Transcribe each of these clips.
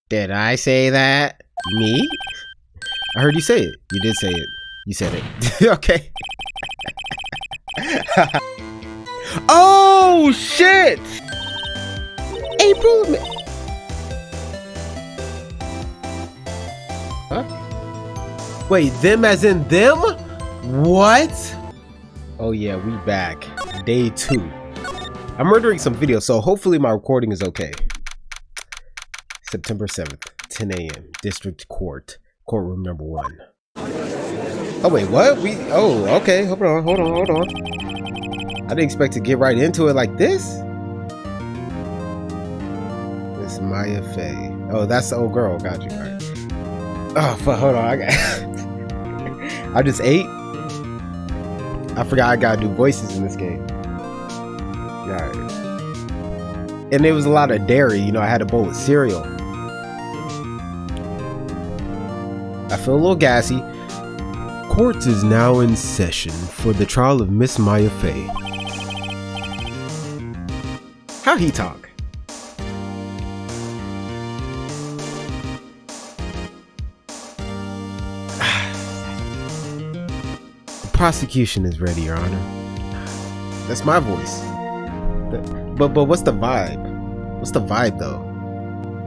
Did I say that? Me? I heard you say it. You did say it. You said it. Okay. Oh, shit! April... Huh? Wait, them as in them? What? Oh yeah, we back. Day 2. I'm rendering some videos, so hopefully my recording is okay. September 7th, 10 a.m. District Court. Courtroom number 1. Oh wait, what? Oh, okay. Hold on. I didn't expect to get right into it like this. Miss Maya Fey. Oh, that's the old girl. Got you. All right. Oh, fuck. Hold on. I just ate. I forgot I gotta do voices in this game. Alright. And there was a lot of dairy. You know, I had a bowl of cereal. I feel a little gassy. Court is now in session for the trial of Miss Maya Fey. How he talk? The prosecution is ready, Your Honor. That's my voice. But what's the vibe? What's the vibe though?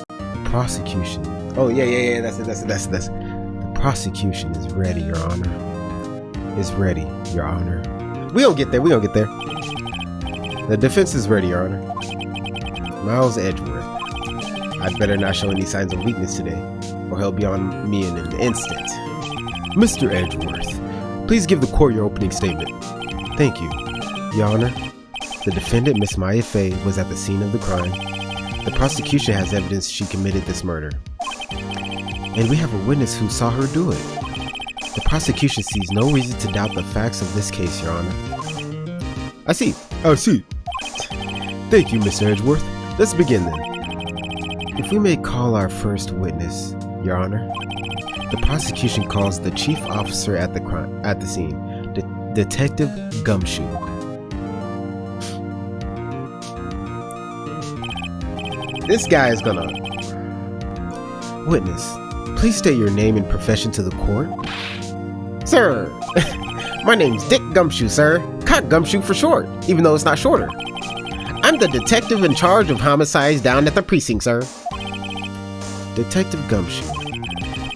The prosecution. Oh yeah. That's it. The prosecution is ready, Your Honor. Is ready, Your Honor. We don't get there. The defense is ready, Your Honor. Miles Edgeworth. I'd better not show any signs of weakness today, or he'll be on me in an instant. Mr. Edgeworth, please give the court your opening statement. Thank you, Your Honor. The defendant, Miss Maya Fey, was at the scene of the crime. The prosecution has evidence she committed this murder. And we have a witness who saw her do it. The prosecution sees no reason to doubt the facts of this case, Your Honor. I see. Thank you, Mr. Edgeworth. Let's begin then. If we may call our first witness, Your Honor. The prosecution calls the chief officer at the scene, Detective Gumshoe. This guy is gonna... Witness, please state your name and profession to the court. Sir, my name's Dick Gumshoe, sir. Cock Gumshoe for short, even though it's not shorter. I'm the detective in charge of homicides down at the precinct, sir. Detective Gumshoe,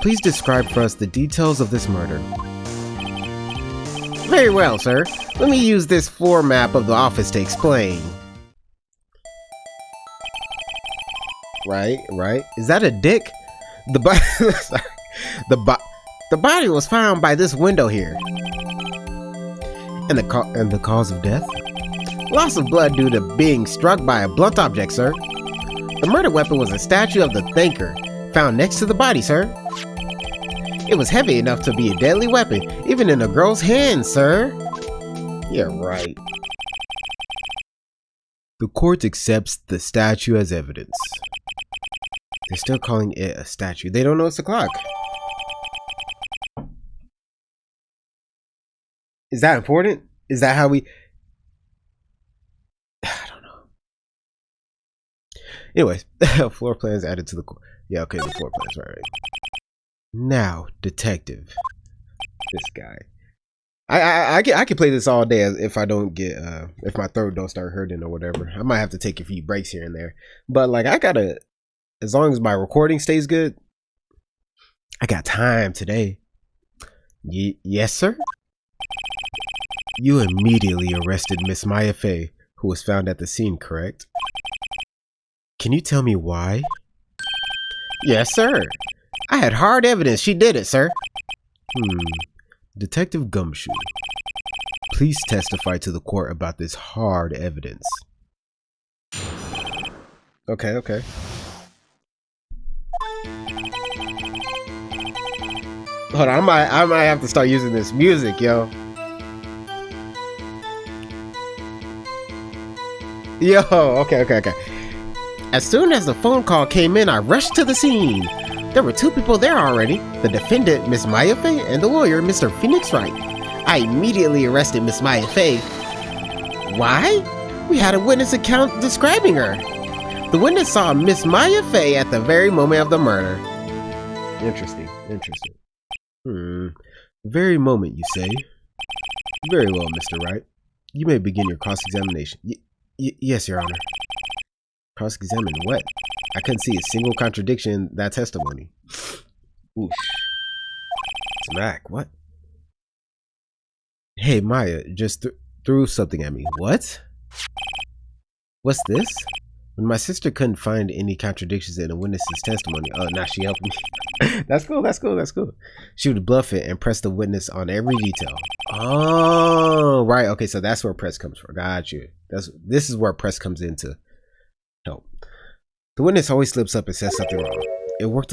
please describe for us the details of this murder. Very well, sir. Let me use this floor map of the office to explain. Right. Is that a dick? The body was found by this window here. And the cause of death? Loss of blood due to being struck by a blunt object, sir. The murder weapon was a statue of the thinker found next to the body, sir. It was heavy enough to be a deadly weapon, even in a girl's hands, sir. Yeah, right. The court accepts the statue as evidence. They're still calling it a statue. They don't know it's a clock. Is that important? Is that how we... I don't know. Anyways, floor plans added to the court. Yeah, okay, the floor plans, right. Now, detective. This guy. I can play this all day if I don't get if my throat don't start hurting or whatever. I might have to take a few breaks here and there. But like I gotta, as long as my recording stays good, I got time today. Yes, sir? You immediately arrested Miss Maya Fey, who was found at the scene, correct? Can you tell me why? Yes, sir. I had hard evidence she did it, sir. Detective Gumshoe, please testify to the court about this hard evidence. Okay. Hold on, I might have to start using this music, yo. Okay. As soon as the phone call came in, I rushed to the scene. There were 2 people there already, the defendant, Miss Maya Fey, and the lawyer, Mr. Phoenix Wright. I immediately arrested Miss Maya Fey. Why? We had a witness account describing her. The witness saw Miss Maya Fey at the very moment of the murder. Interesting. Very moment, you say? Very well, Mr. Wright. You may begin your cross-examination. Yes, Your Honor. Cross-examine what? I couldn't see a single contradiction in that testimony. Oosh. Smack, what? Hey, Maya just threw something at me. What? What's this? When my sister couldn't find any contradictions in a witness's testimony, oh, now she helped me. That's cool. She would bluff it and press the witness on every detail. Oh, right. Okay, so that's where press comes from. Got you. This is where press comes in to help. The witness always slips up and says something wrong. It worked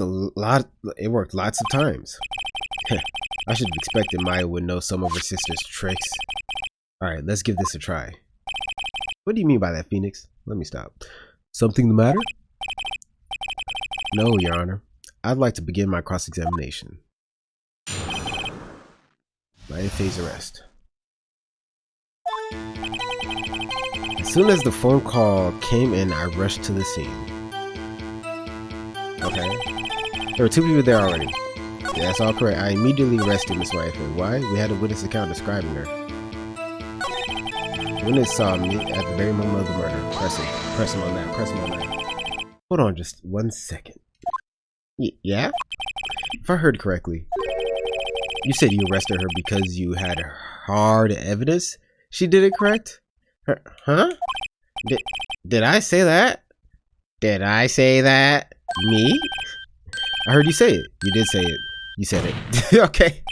lots of times. I should have expected Maya would know some of her sister's tricks. Alright, let's give this a try. What do you mean by that, Phoenix? Let me stop. Something the matter? No, Your Honor. I'd like to begin my cross-examination. Maya Fey's arrest. As soon as the phone call came in, I rushed to the scene. Okay. There were 2 people there already. Yeah, that's all correct. I immediately arrested Miss Maya Fey. Why? We had a witness account describing her. The witness saw me at the very moment of the murder. Press him on that. Hold on just 1 second. Yeah? If I heard correctly, you said you arrested her because you had hard evidence she did it, correct? Huh? Did I say that? Did I say that? Me? I heard you say it. You did say it. You said it. Okay.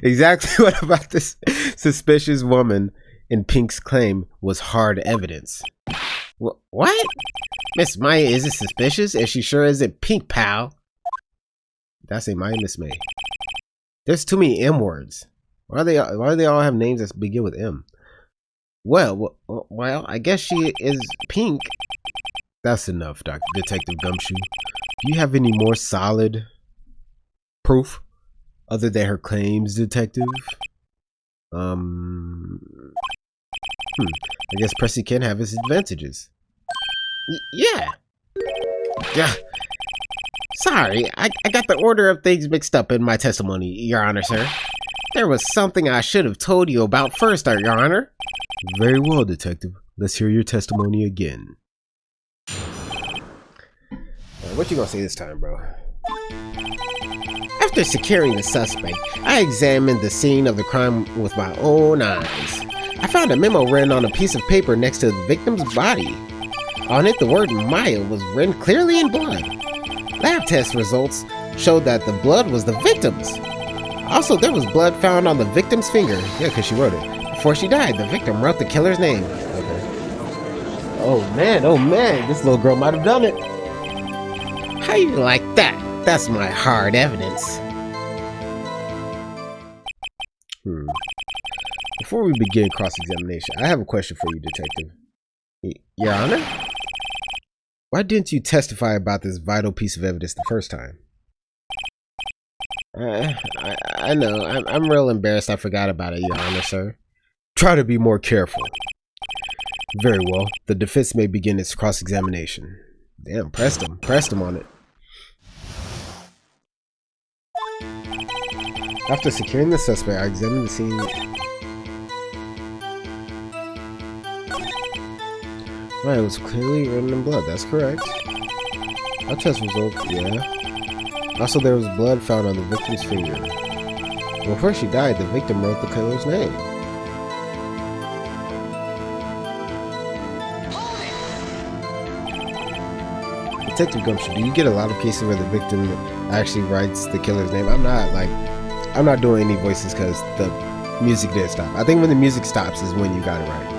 Exactly what about this suspicious woman in Pink's claim was hard evidence? What? Miss Maya isn't suspicious, and she sure isn't Pink, pal. Did I say Maya? Miss May. There's too many M words. Why do they all have names that begin with M? Well, I guess she is Pink. That's enough, Detective Gumshoe. Do you have any more solid proof other than her claims, Detective? I guess Pressy can have his advantages. Yeah. Sorry, I got the order of things mixed up in my testimony, Your Honor, sir. There was something I should have told you about first, Your Honor. Very well, Detective. Let's hear your testimony again. What you gonna say this time, bro? After securing the suspect, I examined the scene of the crime with my own eyes. I found a memo written on a piece of paper next to the victim's body. On it, the word Maya was written clearly in blood. Lab test results showed that the blood was the victim's. Also, there was blood found on the victim's finger. Yeah, because she wrote it. Before she died, the victim wrote the killer's name. Okay. Oh man, this little girl might have done it. How you like that? That's my hard evidence. Before we begin cross-examination, I have a question for you, Detective. Your Honor? Why didn't you testify about this vital piece of evidence the first time? I know. I'm real embarrassed I forgot about it, Your Honor, sir. Try to be more careful. Very well. The defense may begin its cross-examination. Damn, pressed him on it. After securing the suspect, I examined the scene. Right, it was clearly written in blood. That's correct. Our test results, yeah. Also, there was blood found on the victim's finger. Before she died, the victim wrote the killer's name. Detective Gumshoe, do you get a lot of cases where the victim actually writes the killer's name? I'm not doing any voices because the music didn't stop. I think when the music stops is when you got it right.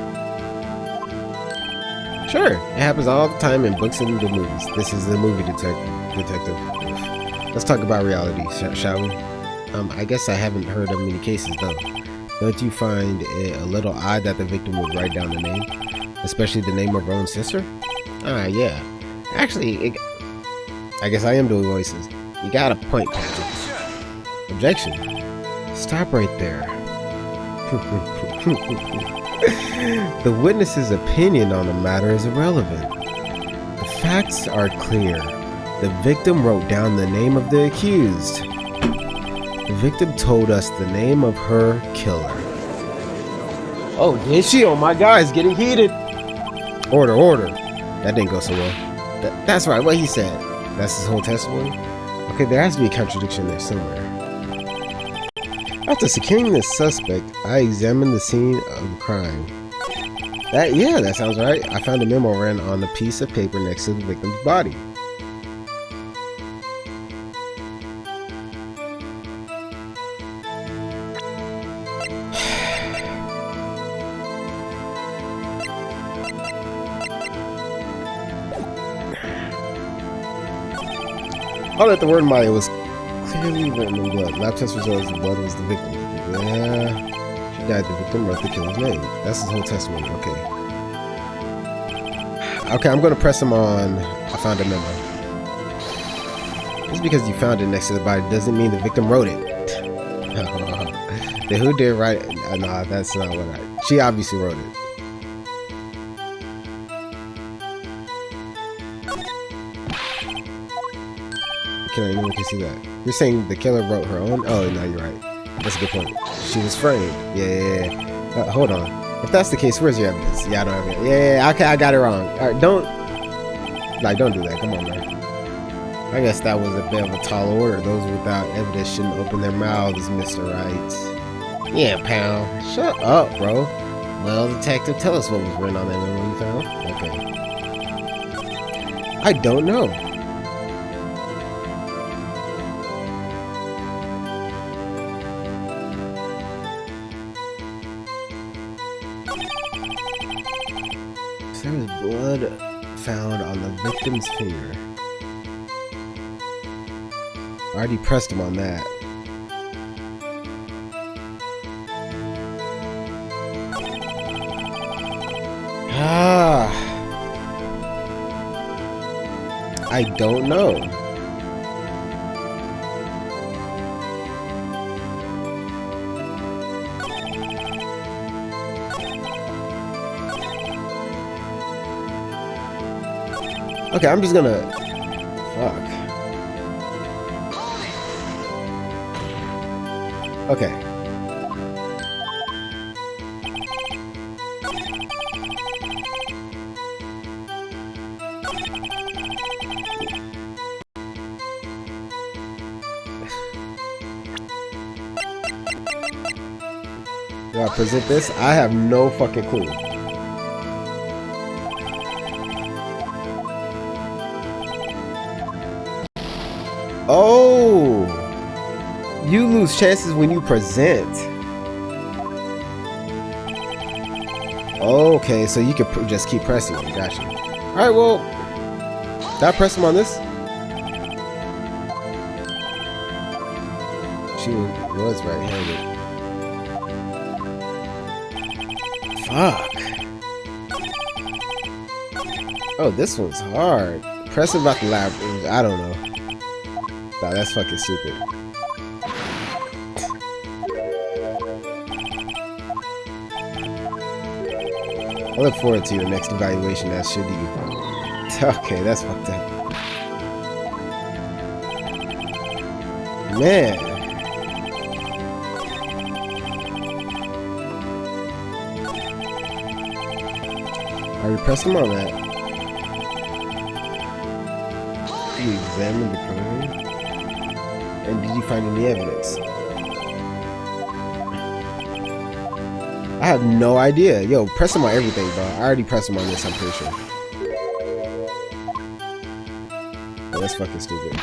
Sure, it happens all the time in books and the movies. This is the movie detective. Let's talk about reality, shall we? I guess I haven't heard of many cases though. Don't you find it a little odd that the victim would write down the name? Especially the name of her own sister? Yeah. Actually, I guess I am doing voices. You got a point, Patrick. Objection. Stop right there. The witness's opinion on the matter is irrelevant. The facts are clear. The victim wrote down the name of the accused. The victim told us the name of her killer. Oh, did she? Oh my God, it's getting heated. Order. That didn't go so well. That's right, what he said. That's his whole testimony? Okay, there has to be a contradiction there somewhere. After securing the suspect, I examined the scene of the crime. That sounds right. I found a memo written on a piece of paper next to the victim's body. I'll let the word Maya was clearly written in blood. Lab test results the blood was the victim. Yeah, she died. The victim wrote the killer's name. That's his whole testimony. Okay, I'm gonna press him on. I found a memo. Just because you found it next to the body doesn't mean the victim wrote it. The who did write it? Nah, that's not what she obviously wrote it. Anyone can see that. You're saying the killer wrote her own? Oh, no, you're right. That's a good point. She was framed. Yeah. Hold on. If that's the case, where's your evidence? Yeah, I don't have it. Yeah. Okay, I got it wrong. All right, don't do that. Come on, man. I guess that was a bit of a tall order. Those without evidence shouldn't open their mouths, Mr. Wright. Yeah, pal. Shut up, bro. Well, detective, tell us what was written on that memo you found. Okay. I don't know. There was blood found on the victim's finger. I already pressed him on that. I don't know. Okay, I'm just gonna... Fuck. Okay. Do I present this? I have no fucking clue. Oh, you lose chances when you present. Okay, so you can just keep pressing it. Gotcha. All right, well, did I press him on this? She was right-handed. Fuck. Oh, this one's hard. Press about the lab. I don't know. Nah, that's fucking stupid. I look forward to your next evaluation as should you. Okay, that's fucked up. Man. I repressed him on that. You examined the crime? And did you find any evidence? I have no idea. Yo, press him on everything, bro. I already pressed him on this, I'm pretty sure. Oh, that's fucking stupid.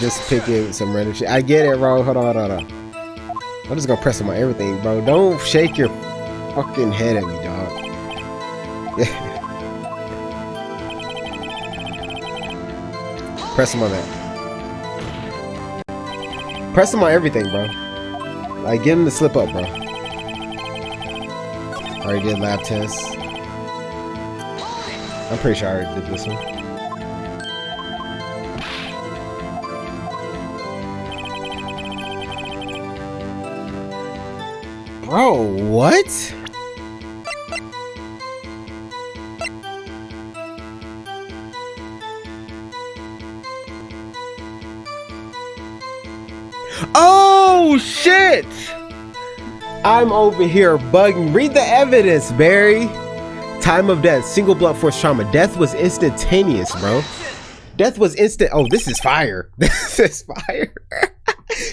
Just picking some random shit. I get it, bro. Hold on. I'm just gonna press him on everything, bro. Don't shake your fucking head at me, dog. Press him on that. Press him on everything, bro. Like, get him to slip up, bro. Already did lab tests. I'm pretty sure I already did this one. Bro, what? Oh shit! I'm over here bugging. Read the evidence, Barry. Time of death, single blunt force trauma. Death was instantaneous, bro. Death was instant. Oh, this is fire. This is fire.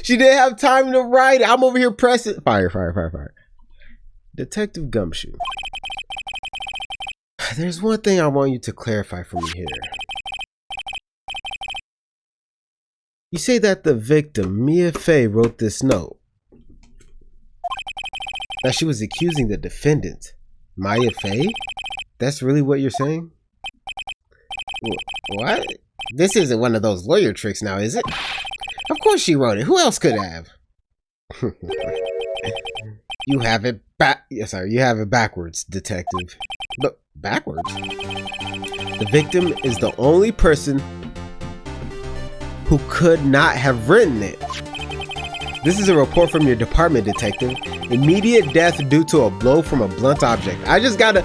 She didn't have time to write it. I'm over here pressing. Fire. Detective Gumshoe. There's one thing I want you to clarify for me here. You say that the victim, Mia Fey, wrote this note. That she was accusing the defendant, Maya Fey? That's really what you're saying? What? This isn't one of those lawyer tricks now, is it? Of course she wrote it. Who else could have? You have it you have it backwards, detective. But backwards? The victim is the only person who could not have written it. This is a report from your department, detective. Immediate death due to a blow from a blunt object. I just gotta,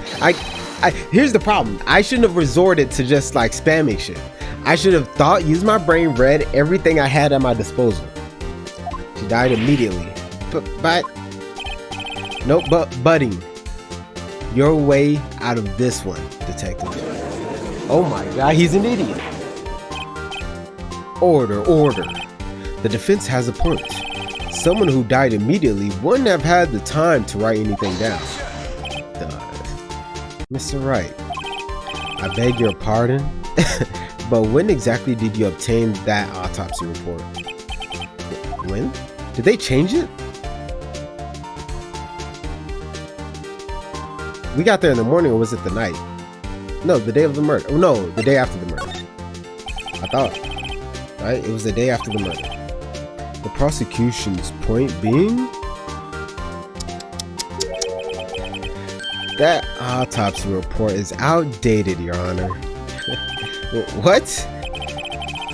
here's the problem. I shouldn't have resorted to just like spamming shit. I should have used my brain, read everything I had at my disposal. She died immediately. Budding. Your way out of this one, detective. Oh my god, he's an idiot. Order. The defense has a point. Someone who died immediately wouldn't have had the time to write anything down. Mr. Wright, I beg your pardon, but when exactly did you obtain that autopsy report? When? Did they change it? We got there in the morning, or was it the night? No, the day of the murder. Oh, no, the day after the murder. I thought. Right? It was the day after the murder. The prosecution's point being that autopsy report is outdated, Your Honor. What?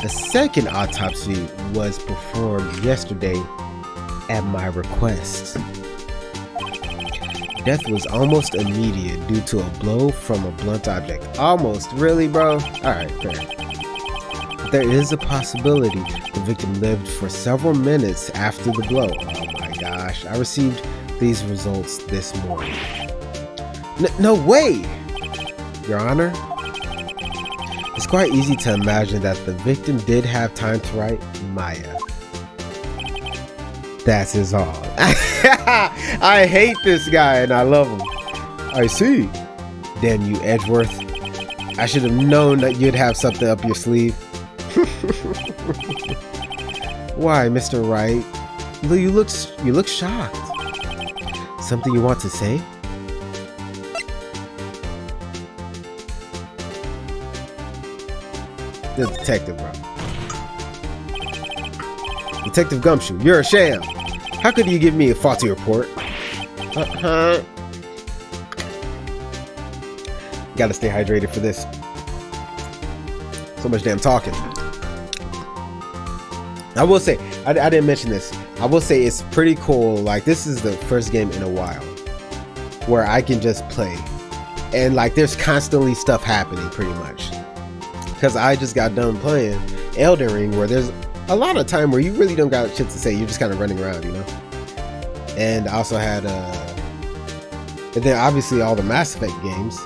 The second autopsy was performed yesterday at my request. Death was almost immediate due to a blow from a blunt object. Almost? Really, bro? Alright, fair. There is a possibility the victim lived for several minutes after the blow. Oh my gosh. I received these results this morning. No way! Your Honor, it's quite easy to imagine that the victim did have time to write Maya. That's his all. I hate this guy and I love him. I see. Damn you, Edgeworth. I should have known that you'd have something up your sleeve. Why, Mr. Wright? You look shocked. Something you want to say? The detective, bro. Detective Gumshoe, you're a sham. How could you give me a faulty report? Gotta stay hydrated for this. So much damn talking. I will say, I didn't mention this. I will say it's pretty cool. Like, this is the first game in a while where I can just play. And like, there's constantly stuff happening pretty much. Because I just got done playing Elden Ring, where there's a lot of time where you really don't got shit to say. You're just kind of running around, you know? And I also had, and then obviously all the Mass Effect games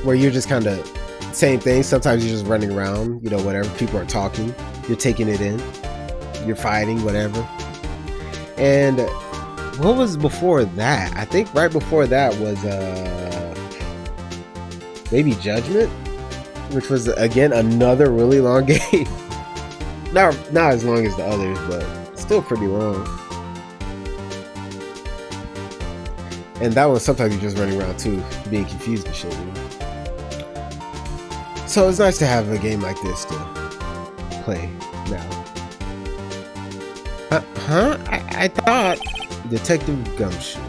where you're just kind of same thing. Sometimes you're just running around, you know, whatever. People are talking. You're taking it in. You're fighting, whatever. And what was before that? I think right before that was maybe Judgment, which was again another really long game. not as long as the others, but still pretty long. And that one, sometimes you're just running around too, being confused and shit, you know? So it's nice to have a game like this to play now. I thought Detective Gumshoe.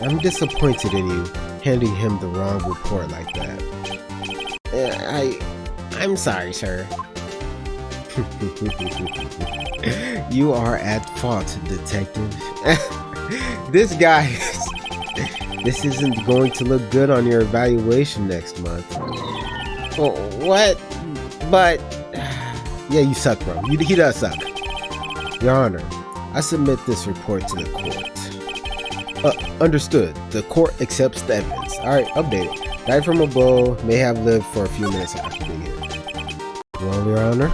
I'm disappointed in you handing him the wrong report like that. I'm sorry, sir. You are at fault, detective. This guy, this isn't going to look good on your evaluation next month. Oh, what? But yeah, you suck, bro. He does suck. Your Honor, I submit this report to the court. Understood. The court accepts the evidence. Alright, update it. Died from a blow, may have lived for a few minutes after being hit. Well, Your Honor,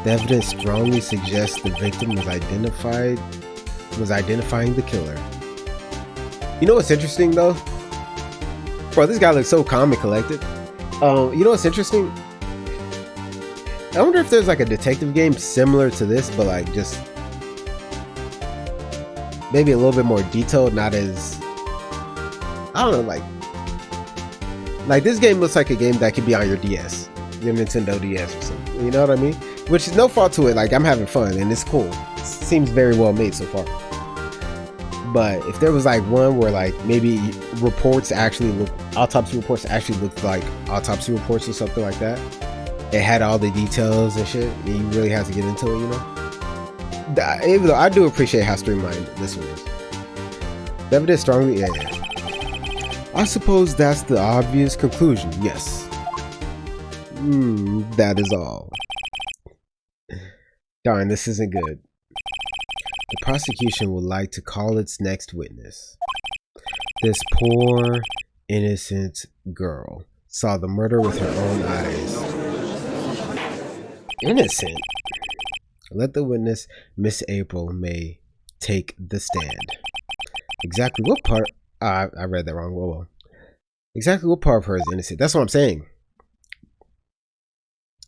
the evidence strongly suggests the victim was identifying the killer. You know what's interesting though? Bro, this guy looks so calm and collected. You know what's interesting? I wonder if there's like a detective game similar to this, but like just maybe a little bit more detailed, not as, I don't know, like this game looks like a game that could be on your DS, your Nintendo DS or something. You know what I mean? Which is no fault to it. Like, I'm having fun and it's cool. It seems very well made so far. But if there was like one where like maybe autopsy reports actually looked like autopsy reports or something like that, it had all the details and shit, and you really have to get into it, you know? Even though I do appreciate how streamlined this one is. The evidence strongly, yeah. I suppose that's the obvious conclusion, yes. That is all. Darn, this isn't good. The prosecution would like to call its next witness. This poor, innocent girl saw the murder with her own eyes. Innocent? Let the witness, Miss April May, take the stand. Exactly what part... I read that wrong. Whoa. Exactly what part of her is innocent? That's what I'm saying.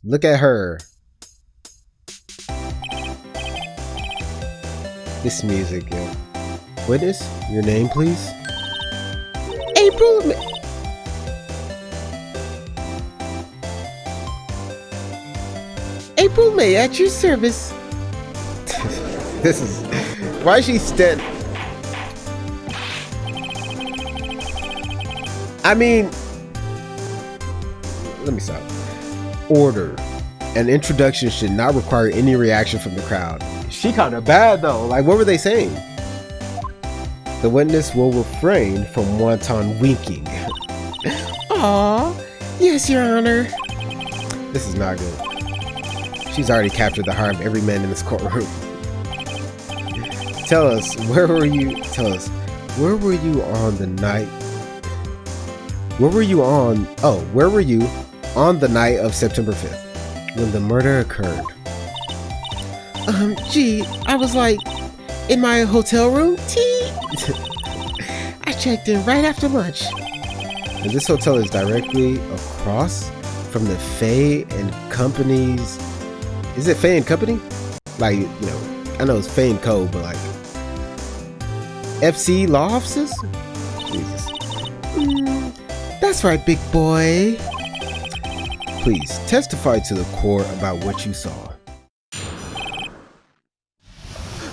Look at her. This music, yo. Witness, your name, please? April May. April May, at your service. This is... Why is she stand... I mean... Let me stop. Order. An introduction should not require any reaction from the crowd. She kind of bad though. Like, what were they saying? The witness will refrain from wanton winking. Aww. Yes, Your Honor. This is not good. She's already captured the heart of every man in this courtroom. Tell us, where were you on the night? Where were you on the night of September 5th, when the murder occurred? Gee, I was like, in my hotel room, I checked in right after lunch. And this hotel is directly across from the Faye and Company's... Is it Faye and Company? Like, you know, I know it's Faye and Co, but like... FC law offices? Jesus. That's right, big boy. Please, testify to the court about what you saw.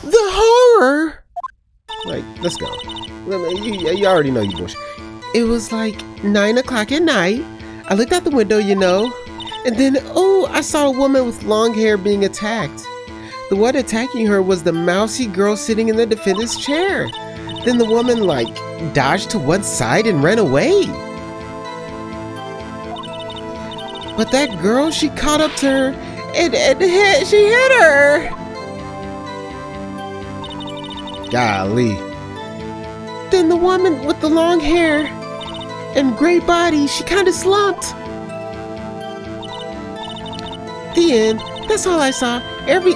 The horror! Like, let's go. You already know you bullshit. It was like 9 o'clock at night. I looked out the window, you know. And then, oh, I saw a woman with long hair being attacked. The one attacking her was the mousy girl sitting in the defendant's chair. Then the woman, like, dodged to one side and ran away. But that girl, she caught up to her and she hit her. Golly. Then the woman with the long hair and gray body, she kind of slumped. The end. That's all I saw. Every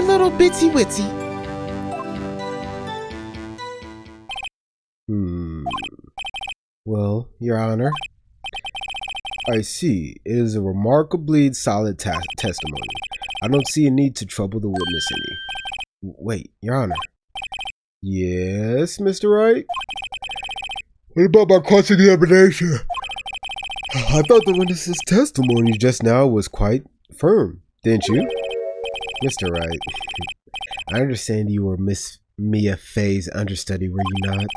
little bitsy witsy. Well, Your Honor, I see. It is a remarkably solid testimony. I don't see a need to trouble the witness any. Wait, Your Honor. Yes, Mr. Wright? What about my cross-examination? I thought the witness's testimony just now was quite firm, didn't you? Mr. Wright, I understand you were Miss Mia Faye's understudy, were you not?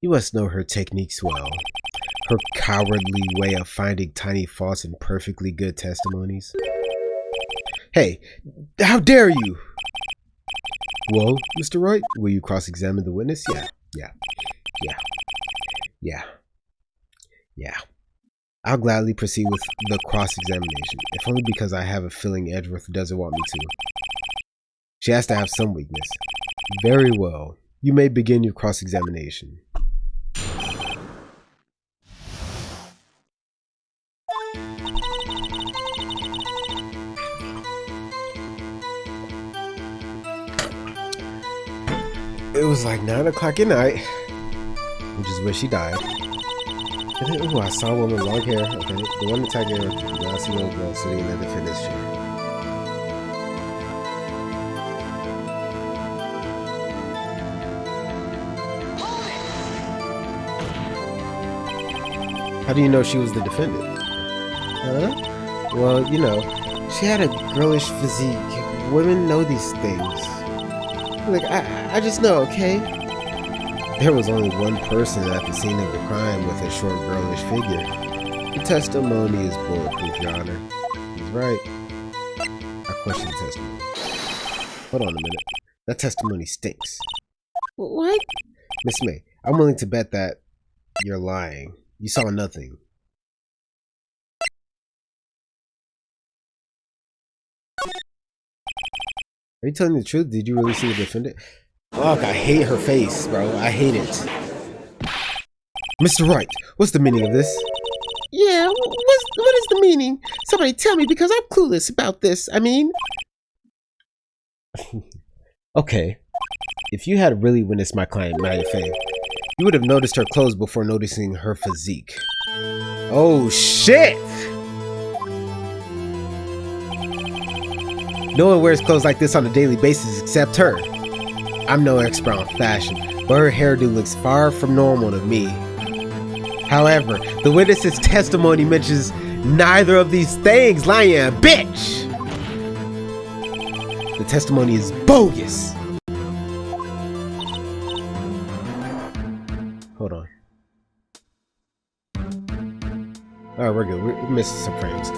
You must know her techniques well. Her cowardly way of finding tiny faults in perfectly good testimonies. Hey, how dare you? Well, Mr. Wright, will you cross-examine the witness? Yeah. I'll gladly proceed with the cross-examination, if only because I have a feeling Edgeworth doesn't want me to. She has to have some weakness. Very well. You may begin your cross-examination. It was like 9 o'clock at night, which is where she died. And then, ooh, I saw a woman with long hair. Okay, the one attacking her. Now I see a little girl sitting in the fitness chair. How do you know she was the defendant? Huh? Well, you know, she had a girlish physique. Women know these things. Like, I just know, okay? There was only one person at the scene of the crime with a short, girlish figure. The testimony is bulletproof, Your Honor. He's right. I question the testimony. Hold on a minute. That testimony stinks. What? Miss May, I'm willing to bet that you're lying. You saw nothing. Are you telling the truth? Did you really see the defendant? Fuck, I hate her face, bro. I hate it. Mr. Wright, what's the meaning of this? Yeah, what is the meaning? Somebody tell me, because I'm clueless about this. I mean... Okay. If you had really witnessed my client, Maya Fey, you would have noticed her clothes before noticing her physique. Oh, shit! No one wears clothes like this on a daily basis except her. I'm no expert on fashion, but her hairdo looks far from normal to me. However, the witness's testimony mentions neither of these things, lying a bitch! The testimony is bogus! Hold on. Alright, we're good. We're missing some frames.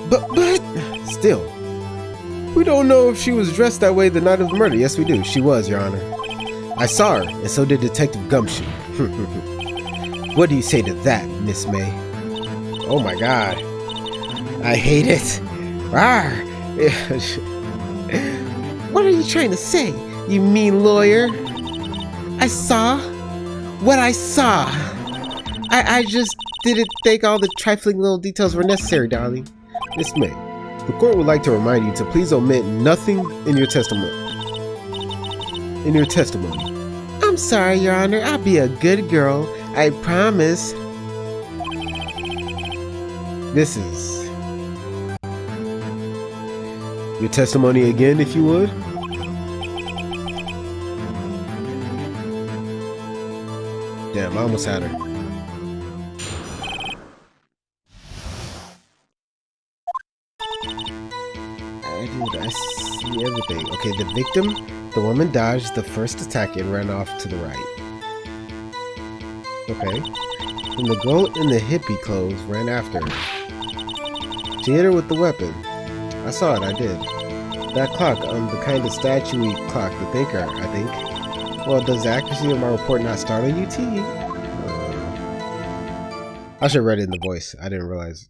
But, still, we don't know if she was dressed that way the night of the murder. Yes, we do. She was, Your Honor. I saw her, and so did Detective Gumshoe. What do you say to that, Miss May? Oh my god. I hate it. Arr. What are you trying to say, you mean lawyer? I saw what I saw. I just didn't think all the trifling little details were necessary, darling. Miss May, the court would like to remind you to please omit nothing in your testimony. I'm sorry, Your Honor. I'll be a good girl. I promise. This is your testimony again, if you would. Damn, I almost had her. I see everything. Okay, the victim, the woman dodged the first attack and ran off to the right. Okay. And the girl in the hippie clothes ran after her. She hit her with the weapon. I saw it, I did. That clock, the kind of statue-y clock, the thinker, I think. Well, does the accuracy of my report not startle you, T? I should have read it in the voice. I didn't realize.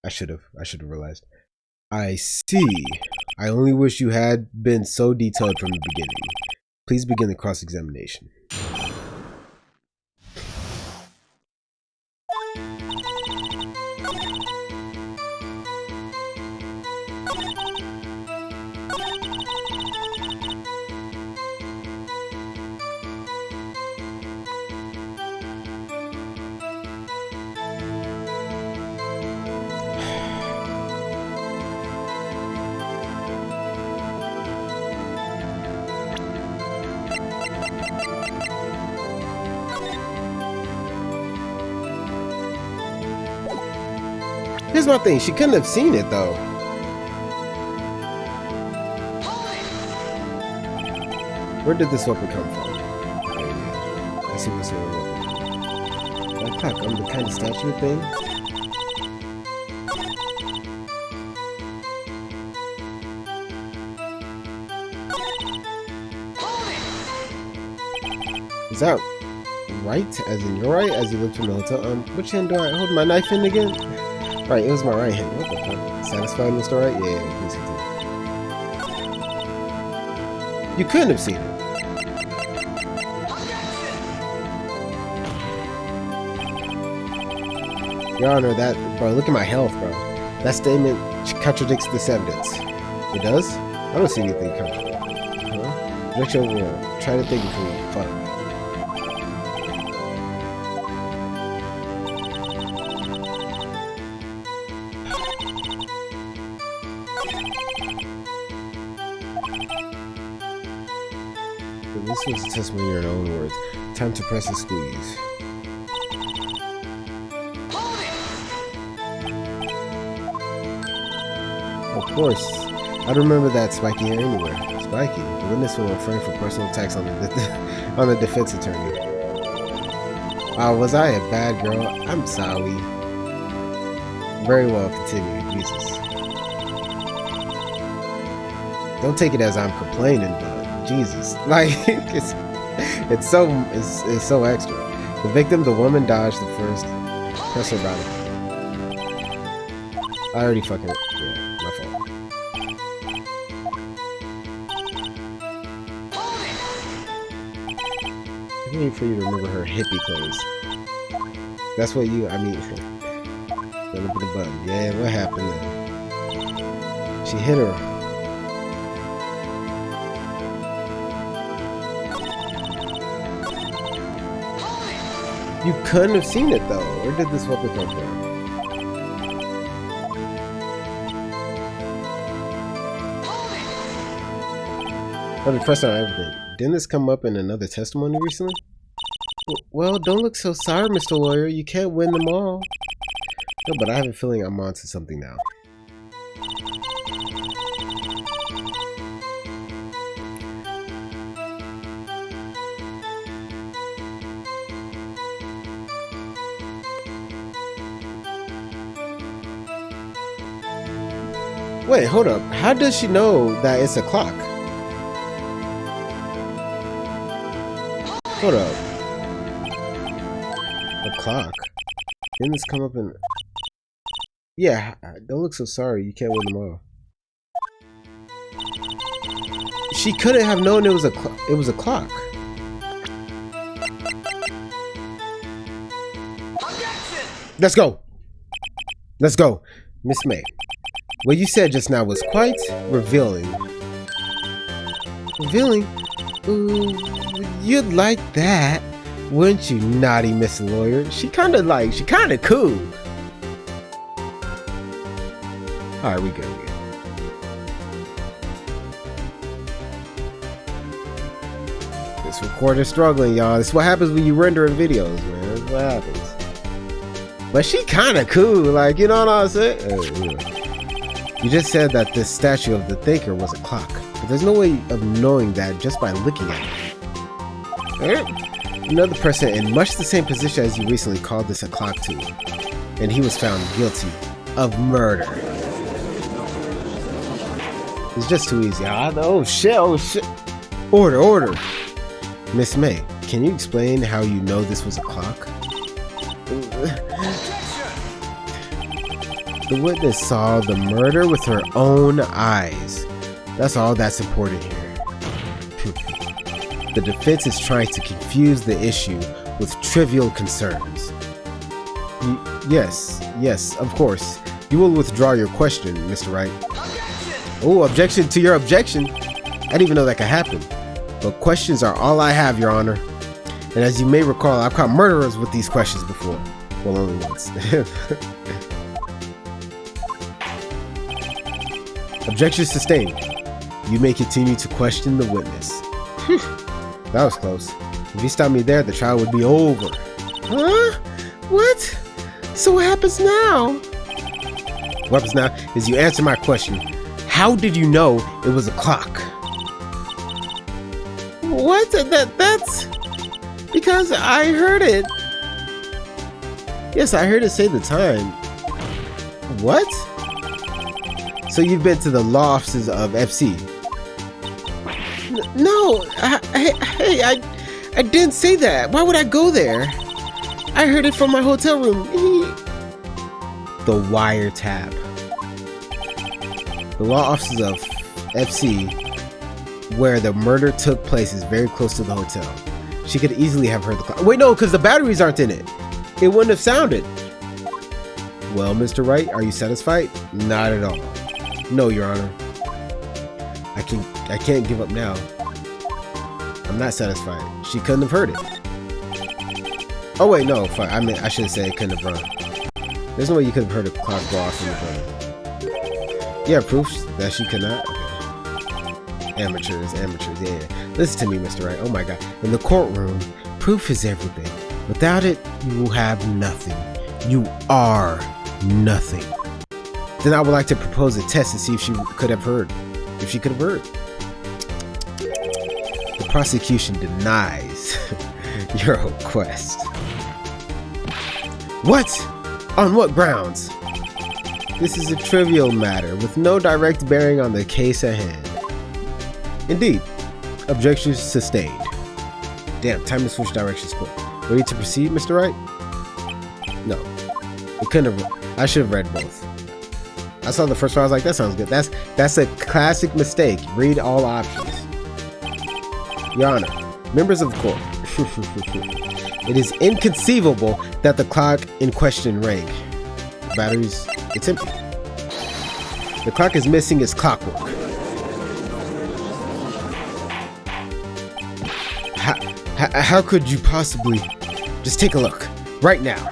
I should have realized. I see. I only wish you had been so detailed from the beginning. Please begin the cross-examination. Here's my thing, she couldn't have seen it though. Where did this weapon come from? Let's see what's going on. That clock, I'm the kind of statue thing. Is that right? As in your right? As you look from the hotel. Which hand do I hold my knife in again? Right, it was my right hand. What the fuck? Satisfied, Mr. Wright? Yeah, you couldn't have seen it. Your Honor, that, bro, look at my health, bro. That statement contradicts this evidence. It does? I don't see anything contradicting. Huh? Rich overall. Try to think before you fuck. This was a testimony in your own words. Time to press and squeeze. Of course. I remember that Spiky here anywhere. Spiky, the witness will refrain from personal attacks on the defense attorney. Was I a bad girl? I'm sorry. Very well, continue. Jesus. Don't take it as I'm complaining, but Jesus, like it's so extra. The victim, the woman, dodged the first pressure button. I already fucking yeah, my fault. I need for you to remember her hippie clothes. That's what you. I mean, don't look at the button. Yeah, what happened then? She hit her. You couldn't have seen it though. Where did this weapon come from? Oh, the first time everything. Didn't this come up in another testimony recently? Well, don't look so sorry, Mr. Lawyer. You can't win them all. No, but I have a feeling I'm onto something now. Wait, hold up. How does she know that it's a clock? Hold up. A clock? Didn't this come up in... Yeah, don't look so sorry. You can't win them all. She couldn't have known it was a clock. Let's go. Let's go. Miss May. What you said just now was quite revealing. Revealing? Ooh, you'd like that, wouldn't you, naughty Miss Lawyer? She kinda cool. Alright, we go. This recorder's struggling, y'all. This is what happens when you render videos, man. This is what happens. But she kinda cool, like, you know what I'm saying? You just said that this statue of the thinker was a clock, but there's no way of knowing that just by looking at it. Another person in much the same position as you recently called this a clock too, and he was found guilty of murder. It's just too easy. Oh shit. Order. Miss May, can you explain how you know this was a clock? The witness saw the murder with her own eyes. That's all that's important here. The defense is trying to confuse the issue with trivial concerns. Yes, of course. You will withdraw your question, Mr. Wright. Oh, objection to your objection. I didn't even know that could happen. But questions are all I have, Your Honor. And as you may recall, I've caught murderers with these questions before. Well, only once. Objection sustained. You may continue to question the witness. That was close. If you stopped me there, the trial would be over. Huh? What? So what happens now? What happens now is you answer my question. How did you know it was a clock? What? That's... Because I heard it. Yes, I heard it say the time. What? So you've been to the law offices of FC? No, I didn't say that. Why would I go there? I heard it from my hotel room. The wiretap. The law offices of FC, where the murder took place, is very close to the hotel. She could easily have heard the clock. Wait, no, because the batteries aren't in it. It wouldn't have sounded. Well, Mr. Wright, are you satisfied? Not at all. No, Your Honor. I can't give up now. I'm not satisfied. She couldn't have heard it. Oh wait, no, fuck. I mean, I should have said it couldn't have run. There's no way you could have heard a clock go off in the phone. Yeah, proof that she could not. Okay. Amateurs, yeah. Listen to me, Mr. Wright. Oh my God. In the courtroom, proof is everything. Without it, you will have nothing. You are nothing. Then I would like to propose a test to see if she could have heard. If she could have heard. The prosecution denies your request. What? On what grounds? This is a trivial matter with no direct bearing on the case at hand. Indeed. Objection sustained. Damn, time to switch directions quick. Ready to proceed, Mr. Wright? No. It couldn't have. I should have read both. I saw the first one, I was like, that sounds good. That's a classic mistake. Read all options. Your Honor, members of the court. It is inconceivable that the clock in question rang. The batteries, it's empty. The clock is missing its clockwork. How could you possibly? Just take a look. Right now.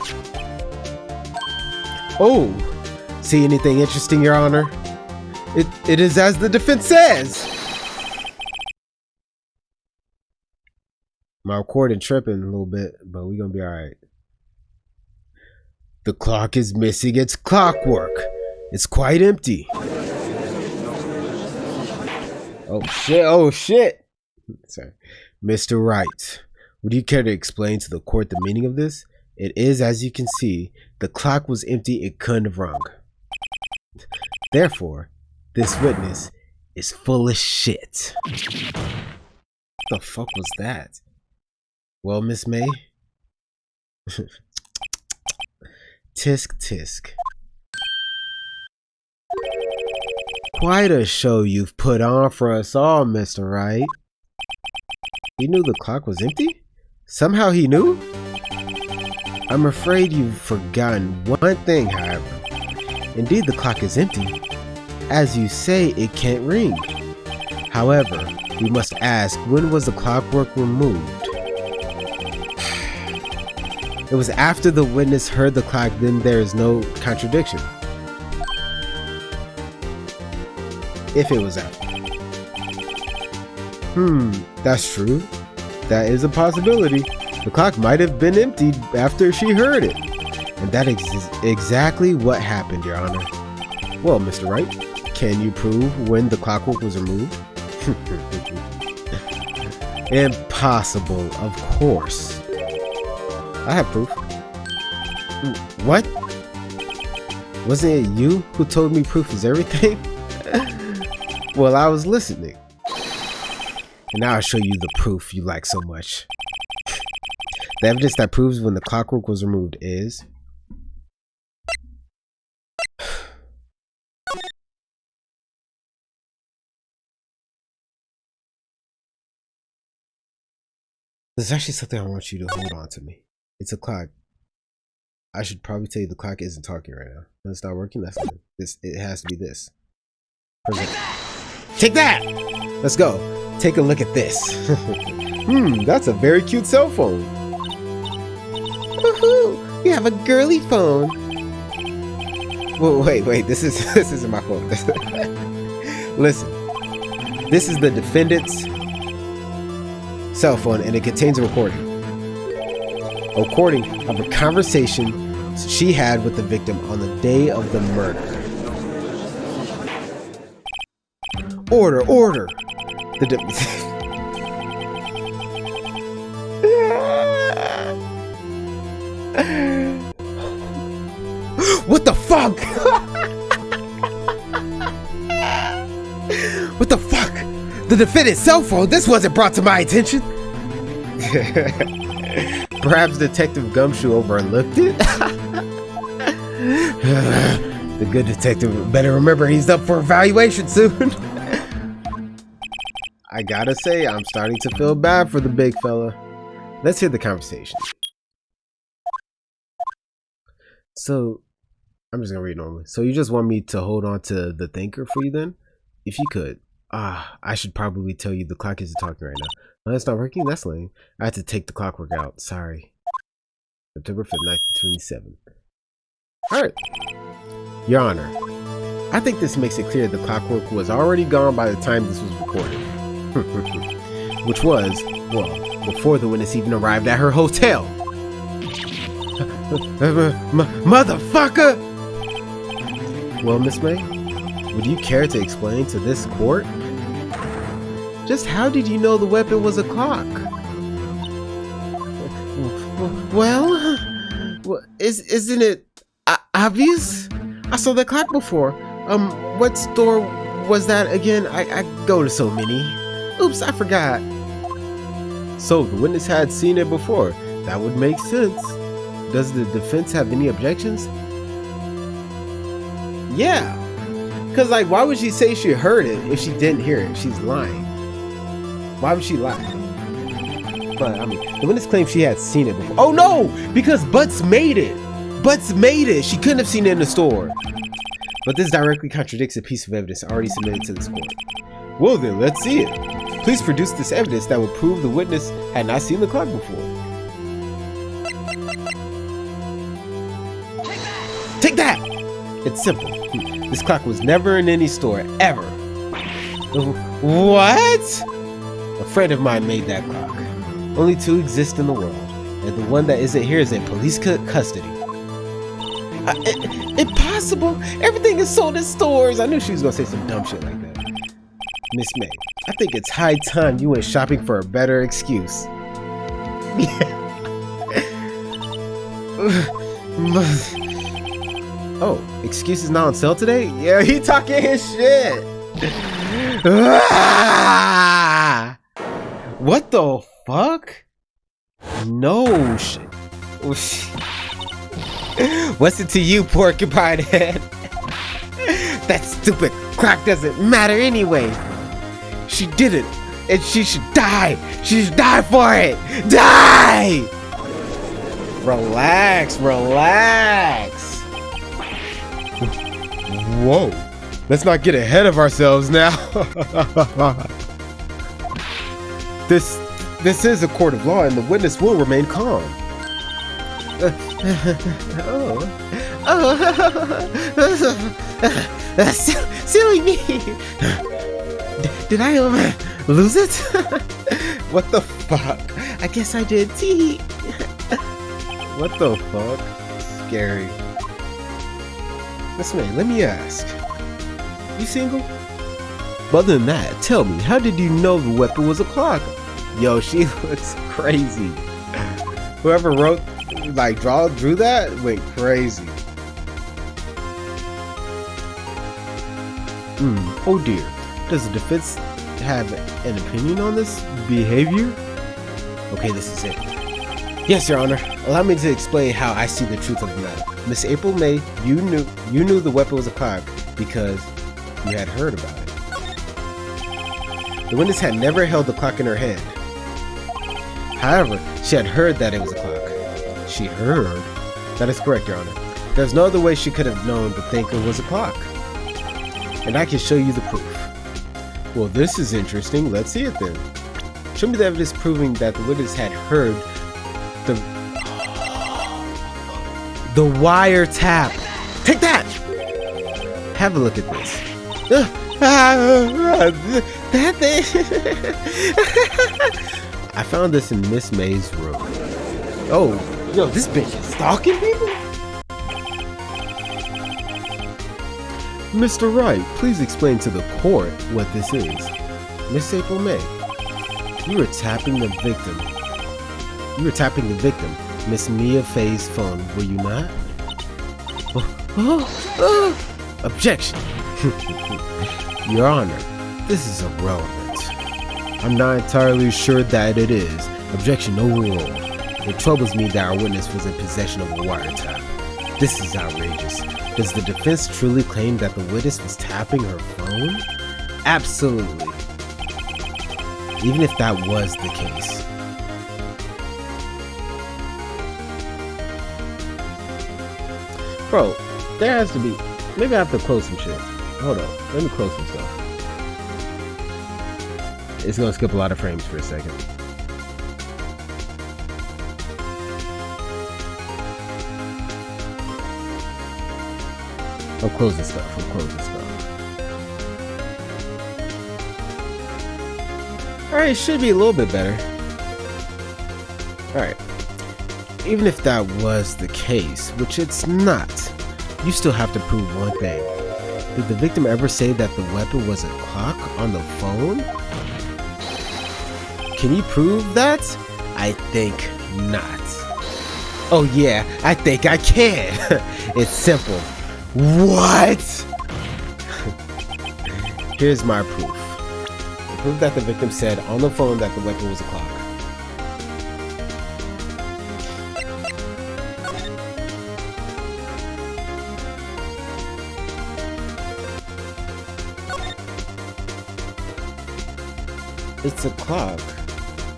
Oh. See anything interesting, Your Honor? It is as the defense says. My recording tripping a little bit, but we're gonna be alright. The clock is missing its clockwork. It's quite empty. Oh shit. Sorry. Mr. Wright, would you care to explain to the court the meaning of this? It is, as you can see, the clock was empty, it couldn't have rung. Therefore, this witness is full of shit. What the fuck was that? Well, Miss May? Tisk tisk. Quite a show you've put on for us all, Mr. Wright. He knew the clock was empty? Somehow he knew? I'm afraid you've forgotten one thing, however. Indeed, the clock is empty. As you say, it can't ring. However, we must ask, when was the clockwork removed? It was after the witness heard the clock, then there is no contradiction. If it was after. That's true. That is a possibility. The clock might have been emptied after she heard it. And that is exactly what happened, Your Honor. Well, Mr. Wright, can you prove when the clockwork was removed? Impossible, of course. I have proof. What? Wasn't it you who told me proof is everything? Well, I was listening. And now I'll show you the proof you like so much. The evidence that proves when the clockwork was removed is... There's actually something I want you to hold on to me. It's a clock. I should probably tell you the clock isn't talking right now. When it's not working, that's good. It has to be this. Take that! Let's go. Take a look at this. That's a very cute cell phone. Woohoo! You have a girly phone. Whoa, wait. This isn't my phone. Listen. This is the defendant's cell phone, and it contains a recording. A recording of a conversation she had with the victim on the day of the murder. Order! What the fuck? What the fuck? The defendant's cell phone? This wasn't brought to my attention. Perhaps Detective Gumshoe overlooked it? The good detective better remember he's up for evaluation soon. I gotta say, I'm starting to feel bad for the big fella. Let's hear the conversation. So, I'm just gonna read normally. So you just want me to hold on to the thinker for you then? If you could. I should probably tell you the clock isn't talking right now. Oh, it's not working? That's lame. I had to take the clockwork out. Sorry. September 5th, 1927. Alright. Your Honor, I think this makes it clear the clockwork was already gone by the time this was recorded. Which was, well, before the witness even arrived at her hotel. Motherfucker! Well, Miss May, would you care to explain to this court? Just how did you know the weapon was a clock? Well, isn't it obvious? I saw the clock before. What store was that again? I go to so many. Oops, I forgot. So the witness had seen it before. That would make sense. Does the defense have any objections? Yeah. Cause like, why would she say she heard it if she didn't hear it? She's lying. Why would she lie? But I mean, the witness claims she had seen it before. Oh no! Because Butts made it! Butts made it! She couldn't have seen it in the store. But this directly contradicts a piece of evidence already submitted to this court. Well then, let's see it. Please produce this evidence that would prove the witness had not seen the clock before. Take that! It's simple. This clock was never in any store, ever. What? A friend of mine made that clock. Only two exist in the world, and the one that isn't here is in police custody. Impossible! Everything is sold in stores! I knew she was gonna say some dumb shit like that. Miss May, I think it's high time you went shopping for a better excuse. Oh, excuse is not on sale today? Yeah, he talking his shit! What the fuck? No shit. What's it to you, porcupine head? That stupid clock doesn't matter anyway. She did it, and she should die. She should die for it. Die! Relax, relax. Whoa. Let's not get ahead of ourselves now. This is a court of law, and the witness will remain calm. Silly me. Did I lose it? What the fuck? I guess I did. Tee. What the fuck? Scary. Miss May, let me ask. You single? But other than that, tell me, how did you know the weapon was a clock? Yo, she looks crazy. Whoever wrote, like, drew that went crazy. Oh dear. Does the defense have an opinion on this behavior? Okay, this is it. Yes, Your Honor. Allow me to explain how I see the truth of the matter. Miss April May, you knew the weapon was a clock because you had heard about it. The witness had never held the clock in her hand. However, she had heard that it was a clock. She heard? That is correct, Your Honor. There's no other way she could have known the thinker was a clock. And I can show you the proof. Well, this is interesting. Let's see it then. Show me the evidence proving that the witness had heard the wiretap. Take that! Have a look at this. That thing. I found this in Miss May's room. Oh, yo, this bitch is stalking people? Mr. Wright, please explain to the court what this is. Miss April May, you were tapping the victim. Miss Mia Faye's phone, were you not? Objection! Your Honor, this is irrelevant. I'm not entirely sure that it is. Objection overruled. It troubles me that our witness was in possession of a wiretap. This is outrageous. Does the defense truly claim that the witness was tapping her phone? Absolutely. Even if that was the case. Bro, there has to be... Maybe I have to close some shit. Hold on. Let me close some stuff. It's gonna skip a lot of frames for a second. I'm closing stuff. Alright, it should be a little bit better. Alright. Even if that was the case, which it's not, you still have to prove one thing. Did the victim ever say that the weapon was a clock on the phone? Can you prove that? I think not. Oh yeah, I think I can. It's simple. What? Here's my proof. The proof that the victim said on the phone that the weapon was a clock. It's a clock.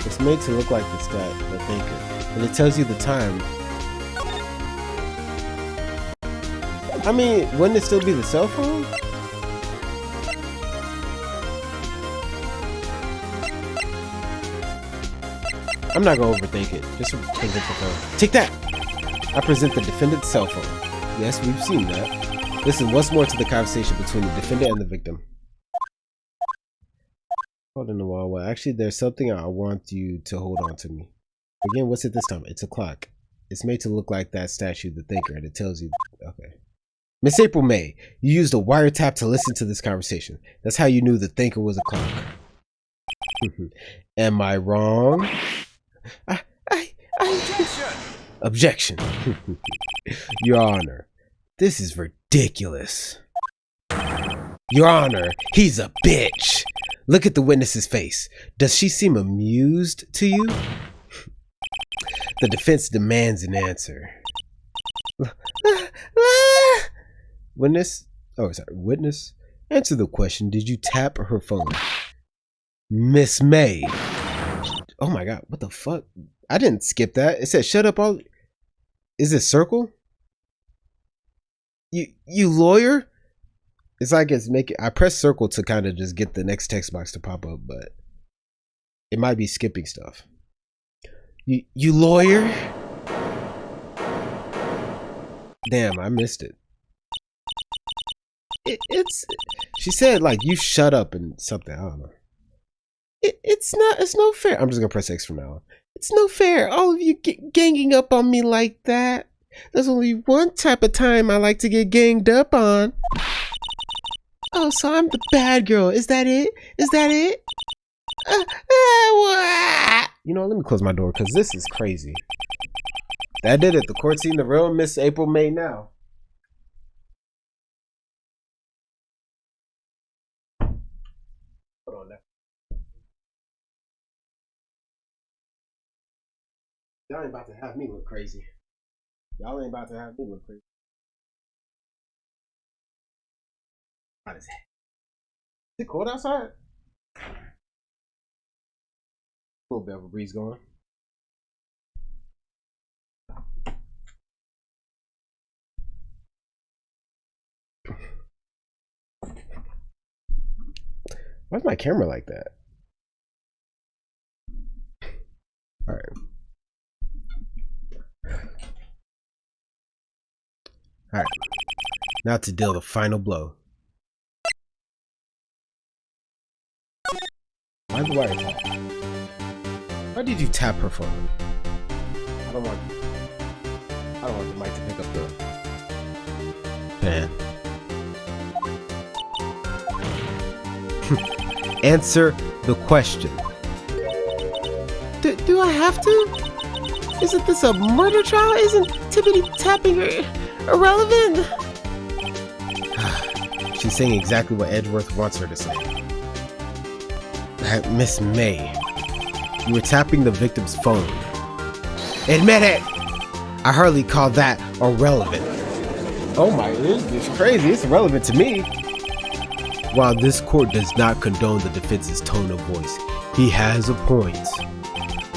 It's made to look like the thinker, and it tells you the time. I mean, wouldn't it still be the cell phone? I'm not gonna overthink it. Just present the phone. Take that! I present the defendant's cell phone. Yes, we've seen that. Listen, what's more to the conversation between the defendant and the victim? Hold on a while. Well, actually, there's something I want you to hold on to me. Again, what's it this time? It's a clock. It's made to look like that statue, the thinker, and it tells you... Okay. Miss April May, you used a wiretap to listen to this conversation. That's how you knew the thinker was a clock. Am I wrong? Objection. Your Honor, this is ridiculous. Your Honor, he's a bitch. Look at the witness's face. Does she seem amused to you? The defense demands an answer. Witness? Oh, sorry. Witness? Answer the question. Did you tap her phone? Miss May. Oh my god. What the fuck? I didn't skip that. It said shut up all... Is it circle? You lawyer? It's like it's making... I press circle to kind of just get the next text box to pop up, but it might be skipping stuff. You lawyer? Damn, I missed it. It's... She said like you shut up and something. I don't know. It's no fair. I'm just gonna press X from now on. It's no fair. All of you ganging up on me like that. There's only one type of time I like to get ganged up on. Oh, so I'm the bad girl. Is that it? Is that it? You know, let me close my door because this is crazy. That did it. The court seen the real Miss April May now. Hold on now. Y'all ain't about to have me look crazy. Y'all ain't about to have me look crazy. How is it? Is it cold outside? A little bit of a breeze going. Why's my camera like that? All right. All right. Now to deal the final blow. Why the wire tap? Why did you tap her phone? I don't want the mic to pick up the fan. Answer the question. Do I have to? Isn't this a murder trial? Isn't tippity tapping irrelevant? She's saying exactly what Edgeworth wants her to say. Miss May, you were tapping the victim's phone. Admit it! I hardly call that irrelevant. Oh my, it's crazy. It's irrelevant to me. While this court does not condone the defense's tone of voice, he has a point.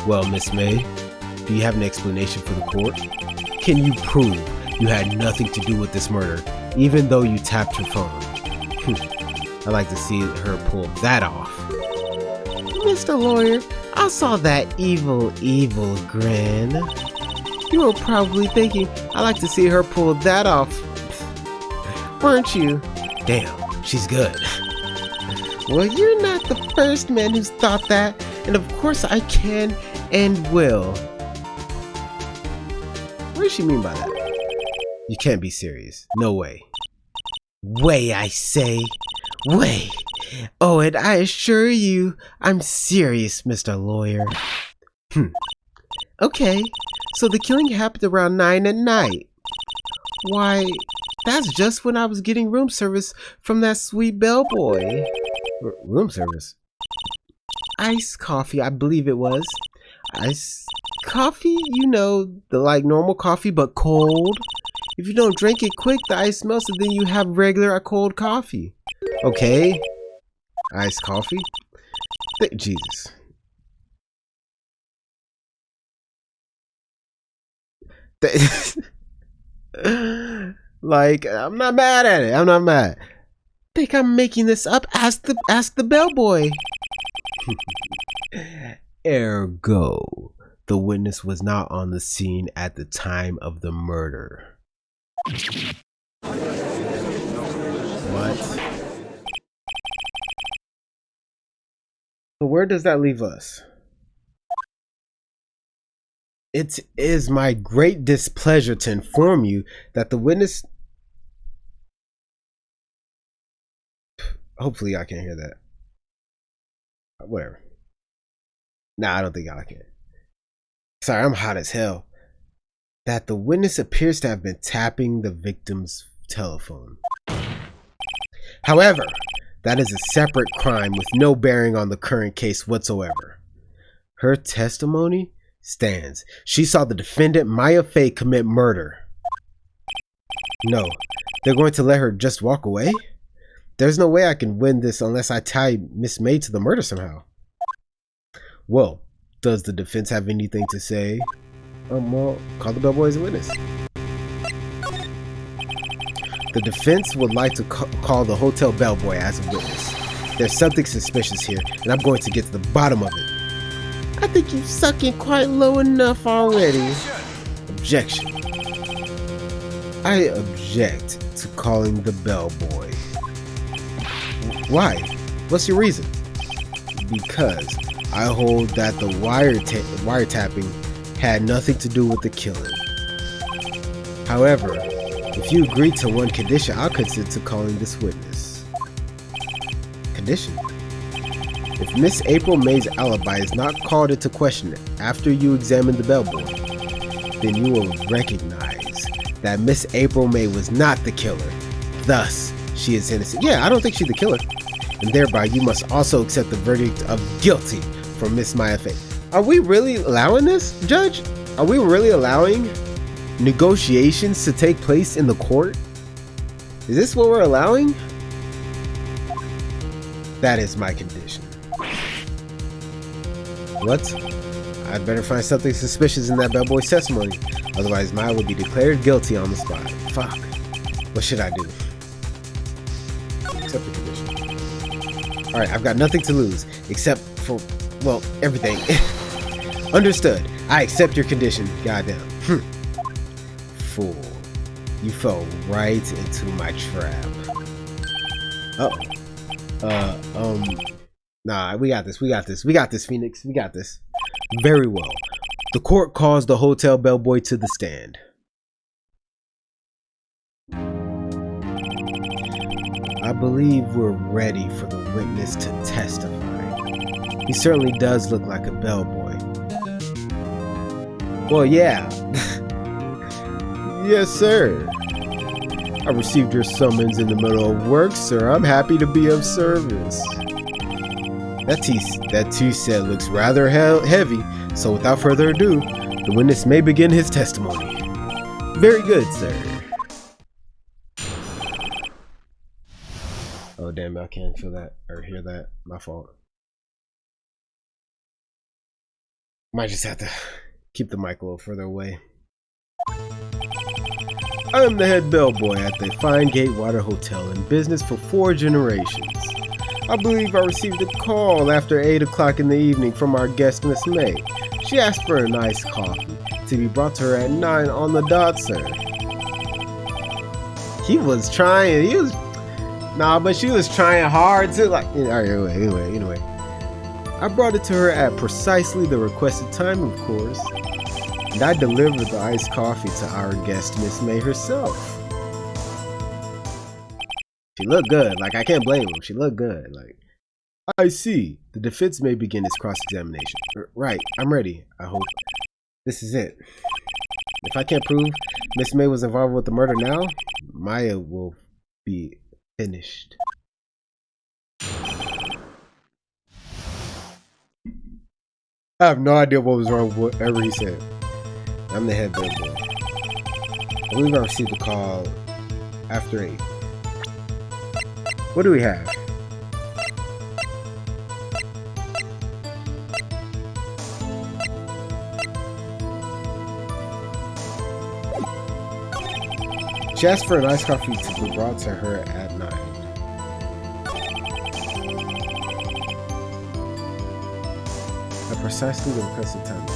Well, Miss May, do you have an explanation for the court? Can you prove you had nothing to do with this murder, even though you tapped your phone? I'd like to see her pull that off. Mr. Lawyer, I saw that evil grin. You were probably thinking, I'd like to see her pull that off, weren't you? Damn, she's good. Well, you're not the first man who's thought that, and of course I can and will. What does she mean by that? You can't be serious. No way. Way, I say. Way. Oh, and I assure you, I'm serious, Mr. Lawyer. Okay, so the killing happened around 9 at night. Why, that's just when I was getting room service from that sweet bellboy. Room service? Iced coffee, I believe it was. Iced coffee? You know, the like normal coffee but cold. If you don't drink it quick, the ice melts and then you have regular cold coffee. Okay. Iced coffee? Jesus. Like, I'm not mad at it. I'm not mad. Think I'm making this up? Ask the bellboy. Ergo, the witness was not on the scene at the time of the murder. What? So where does that leave us? It is my great displeasure to inform you that the witness... Hopefully I can't hear that. Whatever. Nah, I don't think I can. Sorry, I'm hot as hell. That the witness appears to have been tapping the victim's telephone. However, that is a separate crime with no bearing on the current case whatsoever. Her testimony stands. She saw the defendant, Maya Fey, commit murder. No, they're going to let her just walk away? There's no way I can win this unless I tie Miss May to the murder somehow. Well, does the defense have anything to say? Well, call the bellboy as a witness. The defense would like to call the hotel bellboy as a witness. There's something suspicious here, and I'm going to get to the bottom of it. I think you're sucking quite low enough already. Objection. I object to calling the bellboy. Why? What's your reason? Because I hold that the wiretapping had nothing to do with the killing. However, if you agree to one condition, I'll consent to calling this witness. Condition? If Miss April May's alibi is not called into question after you examine the bellboy, then you will recognize that Miss April May was not the killer. Thus, she is innocent. Yeah, I don't think she's the killer. And thereby, you must also accept the verdict of guilty from Miss Maya Fey. Are we really allowing this, Judge? Are we really allowing negotiations to take place in the court? Is this what we're allowing? That is my condition. What? I'd better find something suspicious in that bellboy's testimony. Otherwise, Maya will be declared guilty on the spot. Fuck. What should I do? Accept the condition. Alright, I've got nothing to lose. Except for, well, everything. Understood. I accept your condition. Goddamn. Fool. You fell right into my trap. Nah, we got this, Phoenix. We got this. Very well. The court calls the hotel bellboy to the stand. I believe we're ready for the witness to testify. He certainly does look like a bellboy. Well, yeah. Yes, sir. I received your summons in the middle of work, sir. I'm happy to be of service. That tea set looks rather heavy, so without further ado, the witness may begin his testimony. Very good, sir. Oh, damn, I can't feel that or hear that. My fault. Might just have to keep the mic a little further away. I am the head bellboy at the Fine Gatewater Hotel in business for 4 generations. I believe I received a call after 8 o'clock in the evening from our guest, Miss May. She asked for an iced coffee to be brought to her at 9 on the dot, sir. He was trying. But she was trying hard to anyway. I brought it to her at precisely the requested time, of course. And I delivered the iced coffee to our guest, Miss May herself. She looked good. Like, I can't blame him. She looked good. Like, I see. The defense may begin its cross-examination. Right. I'm ready. I hope. This is it. If I can't prove Miss May was involved with the murder now, Maya will be finished. I have no idea what was wrong with whatever he said. I'm the head bellboy. I believe I received a call after 8. What do we have? She asked for an iced coffee to be brought to her at 9. At precisely the requested time.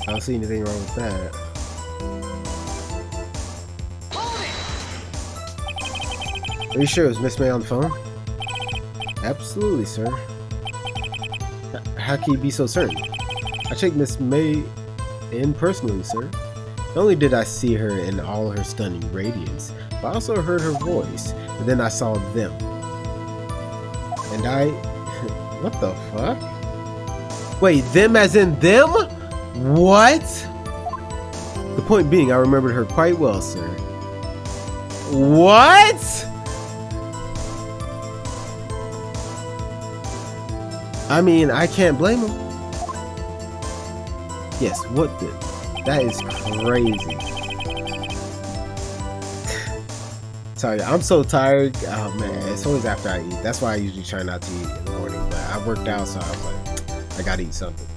I don't see anything wrong with that. Are you sure it was Miss May on the phone? Absolutely, sir. How can you be so certain? I checked Miss May in personally, sir. Not only did I see her in all her stunning radiance, but I also heard her voice, and then I saw them. And I... what the fuck? Wait, them as in them? What? The point being, I remembered her quite well, sir. What? I mean, I can't blame him. Yes, what the? That is crazy. Sorry, I'm so tired. Oh man, it's always after I eat. That's why I usually try not to eat in the morning. But I worked out, so I was like, I gotta eat something.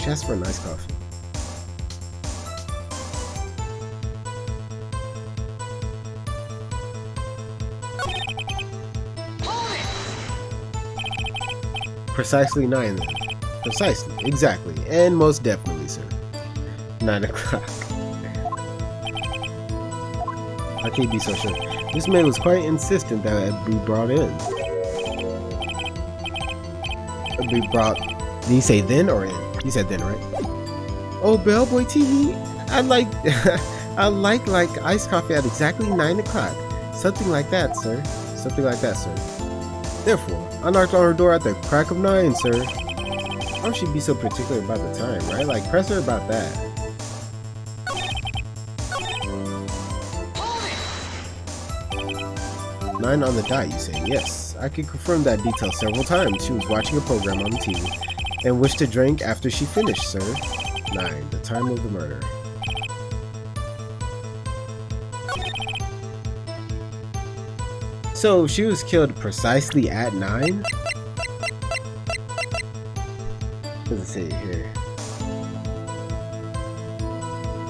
Just for a nice coffee. Precisely 9 then. Precisely, exactly, and most definitely, sir. 9 o'clock. I can't be so sure. This man was quite insistent that it be brought in. It be brought. Did he say then or in? He said then, right? Oh, bellboy tee. I like iced coffee at exactly 9 o'clock. Something like that, sir. Something like that, sir. Therefore, I knocked on her door at the crack of 9, sir. How should she be so particular about the time, right? Like, press her about that. Nine on the dot, you say? Yes, I could confirm that detail several times. She was watching a program on the TV and wished to drink after she finished, sir. 9, the time of the murder. So she was killed precisely at 9? What does it say here?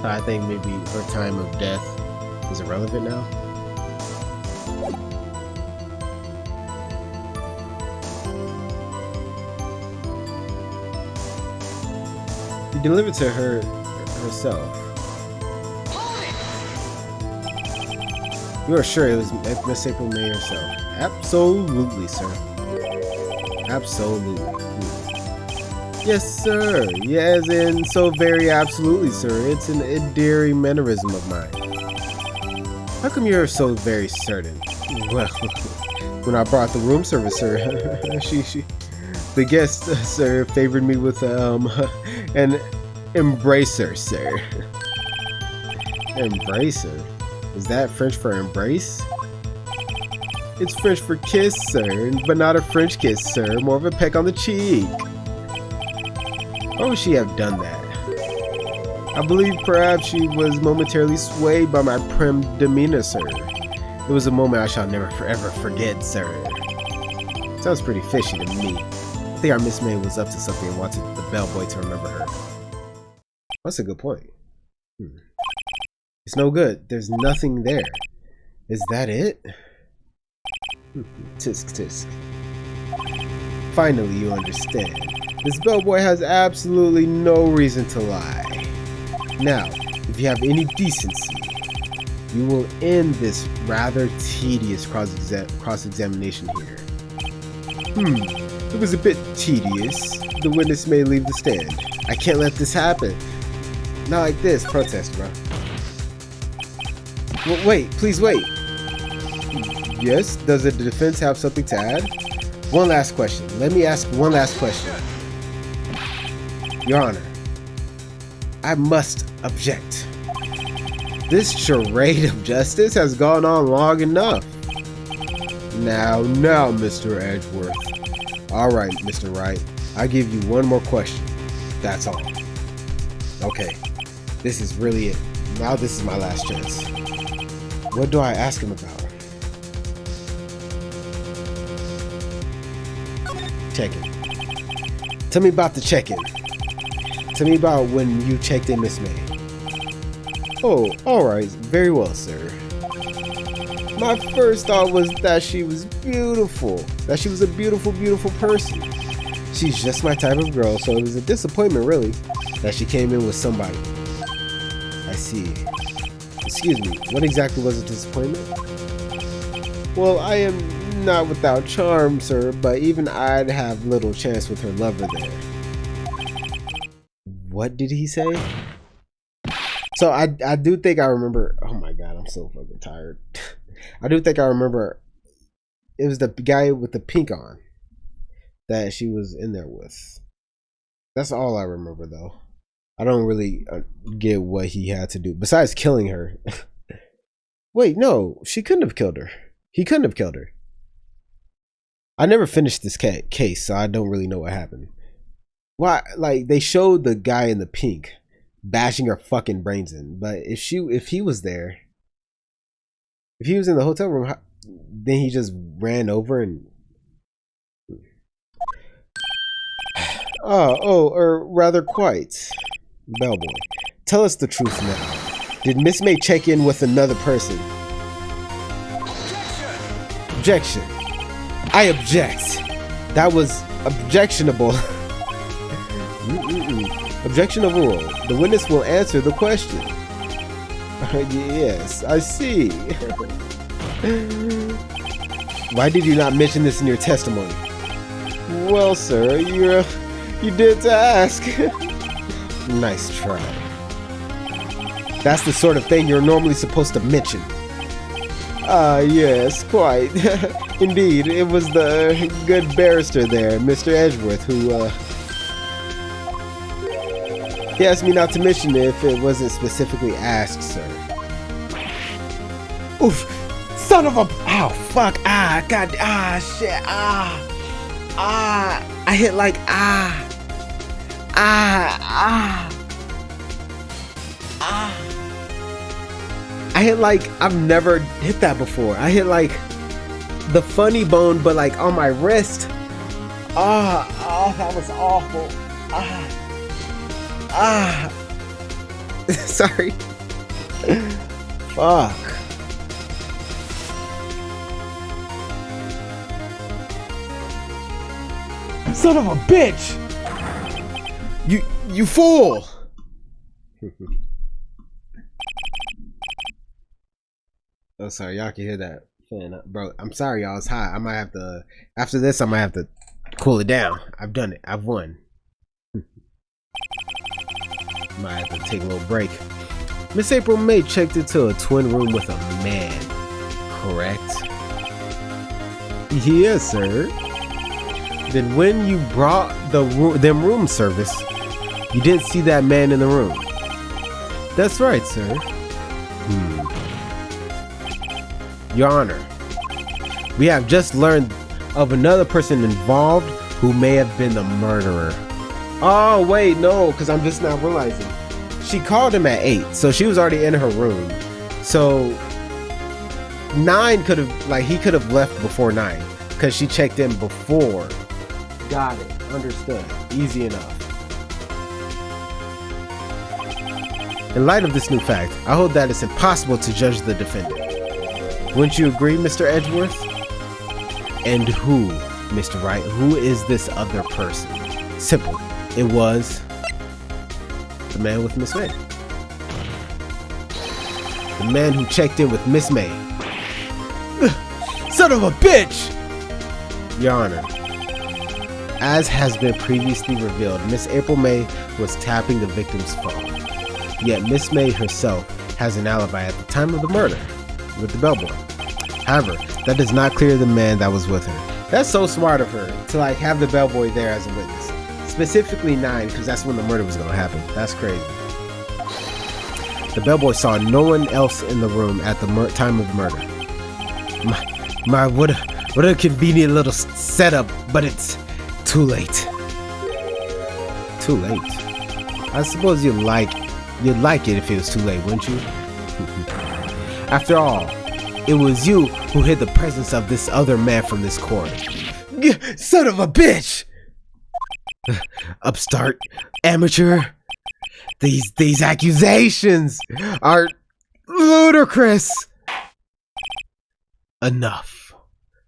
So I think maybe her time of death is irrelevant now. He delivered to her herself. You are sure it was Miss April May herself? Absolutely, sir. Absolutely. Yes, sir. Yes, and so very absolutely, sir. It's an endearing mannerism of mine. How come you're so very certain? Well, when I brought the room service, sir, the guest, sir, favored me with an embracer, sir. Embracer? Is that French for embrace? It's French for kiss, sir, but not a French kiss, sir. More of a peck on the cheek. Why would she have done that? I believe perhaps she was momentarily swayed by my prim demeanor, sir. It was a moment I shall never forever forget, sir. Sounds pretty fishy to me. I think our Miss May was up to something and wanted the bellboy to remember her. That's a good point. It's no good. There's nothing there. Is that it? Tisk tisk. Finally, you understand. This bellboy has absolutely no reason to lie. Now, if you have any decency, you will end this rather tedious cross-examination here. It was a bit tedious. The witness may leave the stand. I can't let this happen. Not like this. Protest, bro. Wait, please wait. Yes, does the defense have something to add? One last question. Let me ask one last question. Your Honor, I must object. This charade of justice has gone on long enough. Now, Mr. Edgeworth. Alright, Mr. Wright. I give you one more question. That's all. Okay, this is really it. Now this is my last chance. What do I ask him about? Check-in. Tell me about the check-in. Tell me about when you checked in Miss May. Oh, alright. Very well, sir. My first thought was that she was beautiful. That she was a beautiful, beautiful person. She's just my type of girl, so it was a disappointment, really, that she came in with somebody. I see. Excuse me, what exactly was a disappointment? Well, I am not without charm, sir, but even I'd have little chance with her lover there. What did he say? So I do think I remember. Oh my god, I'm so fucking tired. I do think I remember. It was the guy with the pink on that she was in there with. That's all I remember, though. I don't really get what he had to do besides killing her. Wait, no, she couldn't have killed her. He couldn't have killed her. I never finished this case, so I don't really know what happened. Why? Like, they showed the guy in the pink bashing her fucking brains in, but if he was there, if he was in the hotel room, then he just ran over and or rather quite. Bellboy, tell us the truth now. Did Miss May check in with another person? Objection. I object. That was objectionable. Objection overruled. The witness will answer the question. Yes, I see. Why did you not mention this in your testimony? Well, sir, you did to ask. Nice try. That's the sort of thing you're normally supposed to mention. Yes, quite. Indeed, it was the good barrister there, Mr. Edgeworth, who, he asked me not to mention it if it wasn't specifically asked, sir. Oof! Son of a... Ow, fuck, god, shit, I hit like, I hit like, I've never hit that before. I hit like the funny bone, but like on my wrist. That was awful. Sorry. Fuck. Son of a bitch! You fool! Oh, sorry, y'all can hear that fan, bro. I'm sorry, y'all. It's hot. I might have to. After this, I might have to Cool it down. I've done it. I've won. Might have to take a little break. Miss April May checked into a twin room with a man. Correct? Yes, sir. Then when you brought them room service, you didn't see that man in the room. That's right, sir. Your Honor, we have just learned of another person involved who may have been the murderer. Oh, wait, no, because I'm just now realizing. She called him at 8, so she was already in her room. So 9 could have, like, he could have left before 9 because she checked in before. Got it. Understood. Easy enough. In light of this new fact, I hold that it's impossible to judge the defendant. Wouldn't you agree, Mr. Edgeworth? And who, Mr. Wright? Who is this other person? Simple. It was the man with Miss May. The man who checked in with Miss May. Son of a bitch! Your Honor, as has been previously revealed, Miss April May was tapping the victim's phone. Yet Miss May herself has an alibi at the time of the murder with the bellboy. However, that does not clear the man that was with her. That's so smart of her to like have the bellboy there as a witness. Specifically 9, because that's when the murder was going to happen. That's crazy. The bellboy saw no one else in the room at the time of the murder. What a convenient little setup, but it's too late. Too late? I suppose you'd like it if it was too late, wouldn't you? After all, it was you who hid the presence of this other man from this court. Son of a bitch! Upstart, amateur. These accusations are ludicrous. Enough.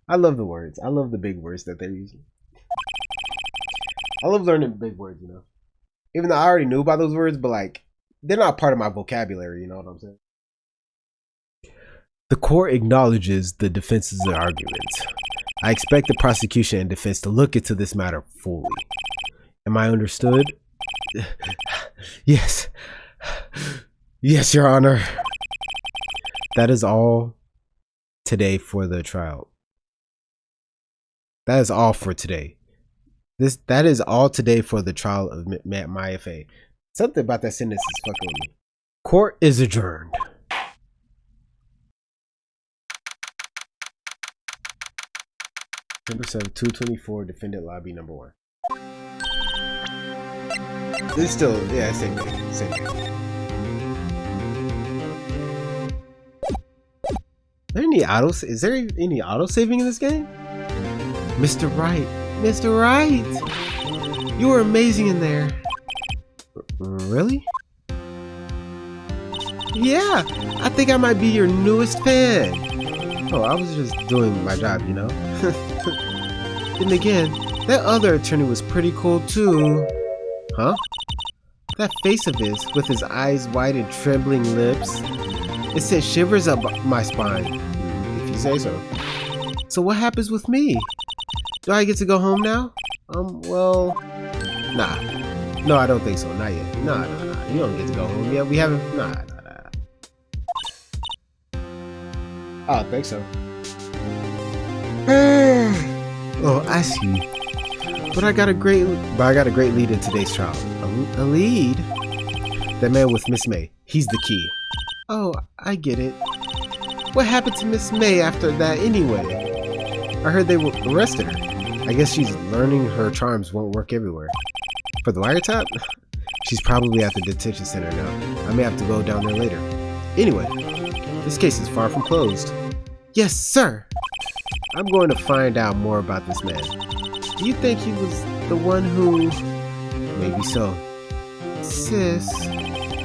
I love the words. I love the big words that they're using. I love learning big words, you know. Even though I already knew about those words, but like they're not part of my vocabulary, you know what I'm saying? The court acknowledges the defense's argument. I expect the prosecution and defense to look into this matter fully. Am I understood? Yes. Yes, Your Honor. That is all today for the trial. That is all for today. That is all today for the trial of my FA. Something about that sentence is fucking with me. Court is adjourned. Number 7, 224, defendant lobby number 1. This is still, yeah, same thing, same thing. Is there any auto saving in this game? Mr. Wright, Mr. Wright, you were amazing in there. Really? Yeah, I think I might be your newest fan. Oh, I was just doing my job, you know. Then again, that other attorney was pretty cool too. Huh? That face of his, with his eyes wide and trembling lips, it sent shivers up my spine, if you say so. So what happens with me? Do I get to go home now? Well, nah. No, I don't think so. Not yet. Nah. You don't get to go home yet. We haven't. Nah. I don't think so. Oh, I see. But I got a great lead in today's trial. A lead? That man with Miss May. He's the key. Oh, I get it. What happened to Miss May after that anyway? I heard they arrested her. I guess she's learning her charms won't work everywhere. For the wiretap? She's probably at the detention center now. I may have to go down there later. Anyway, this case is far from closed. Yes, sir! I'm going to find out more about this man. Do you think he was the one who... Maybe so. Sis...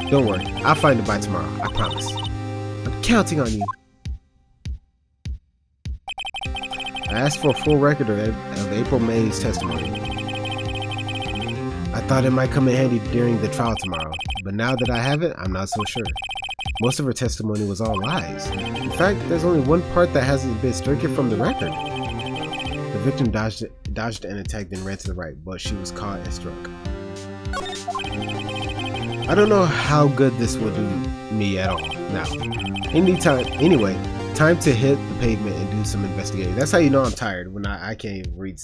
Don't worry, I'll find it by tomorrow, I promise. I'm counting on you. I asked for a full record of April May's testimony. I thought it might come in handy during the trial tomorrow, but now that I have it, I'm not so sure. Most of her testimony was all lies. In fact, there's only one part that hasn't been stricken from the record. The victim dodged an attack, then ran to the right, but she was caught and struck. I don't know how good this will do me at all. Now, anyway, time to hit the pavement and do some investigating. That's how you know I'm tired, when I can't even read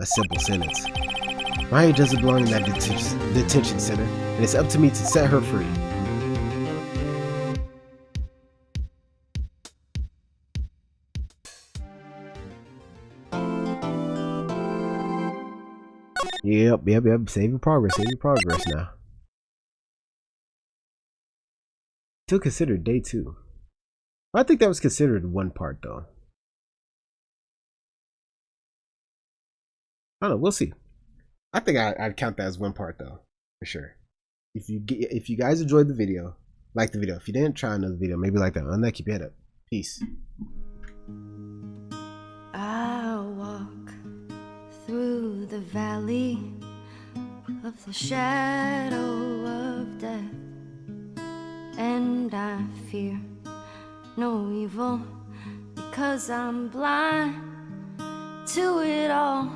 a simple sentence. Maya doesn't belong in that detention center, and it's up to me to set her free. Yep. Saving progress now. Still considered day 2. I think that was considered one part though. I don't know, we'll see. I think I'd count that as one part though, for sure. If you guys enjoyed the video, like the video. If you didn't, try another video. Maybe like that. On that, keep your head up. Peace. I'll walk through the valley of the shadow of death, and I fear no evil because I'm blind to it all.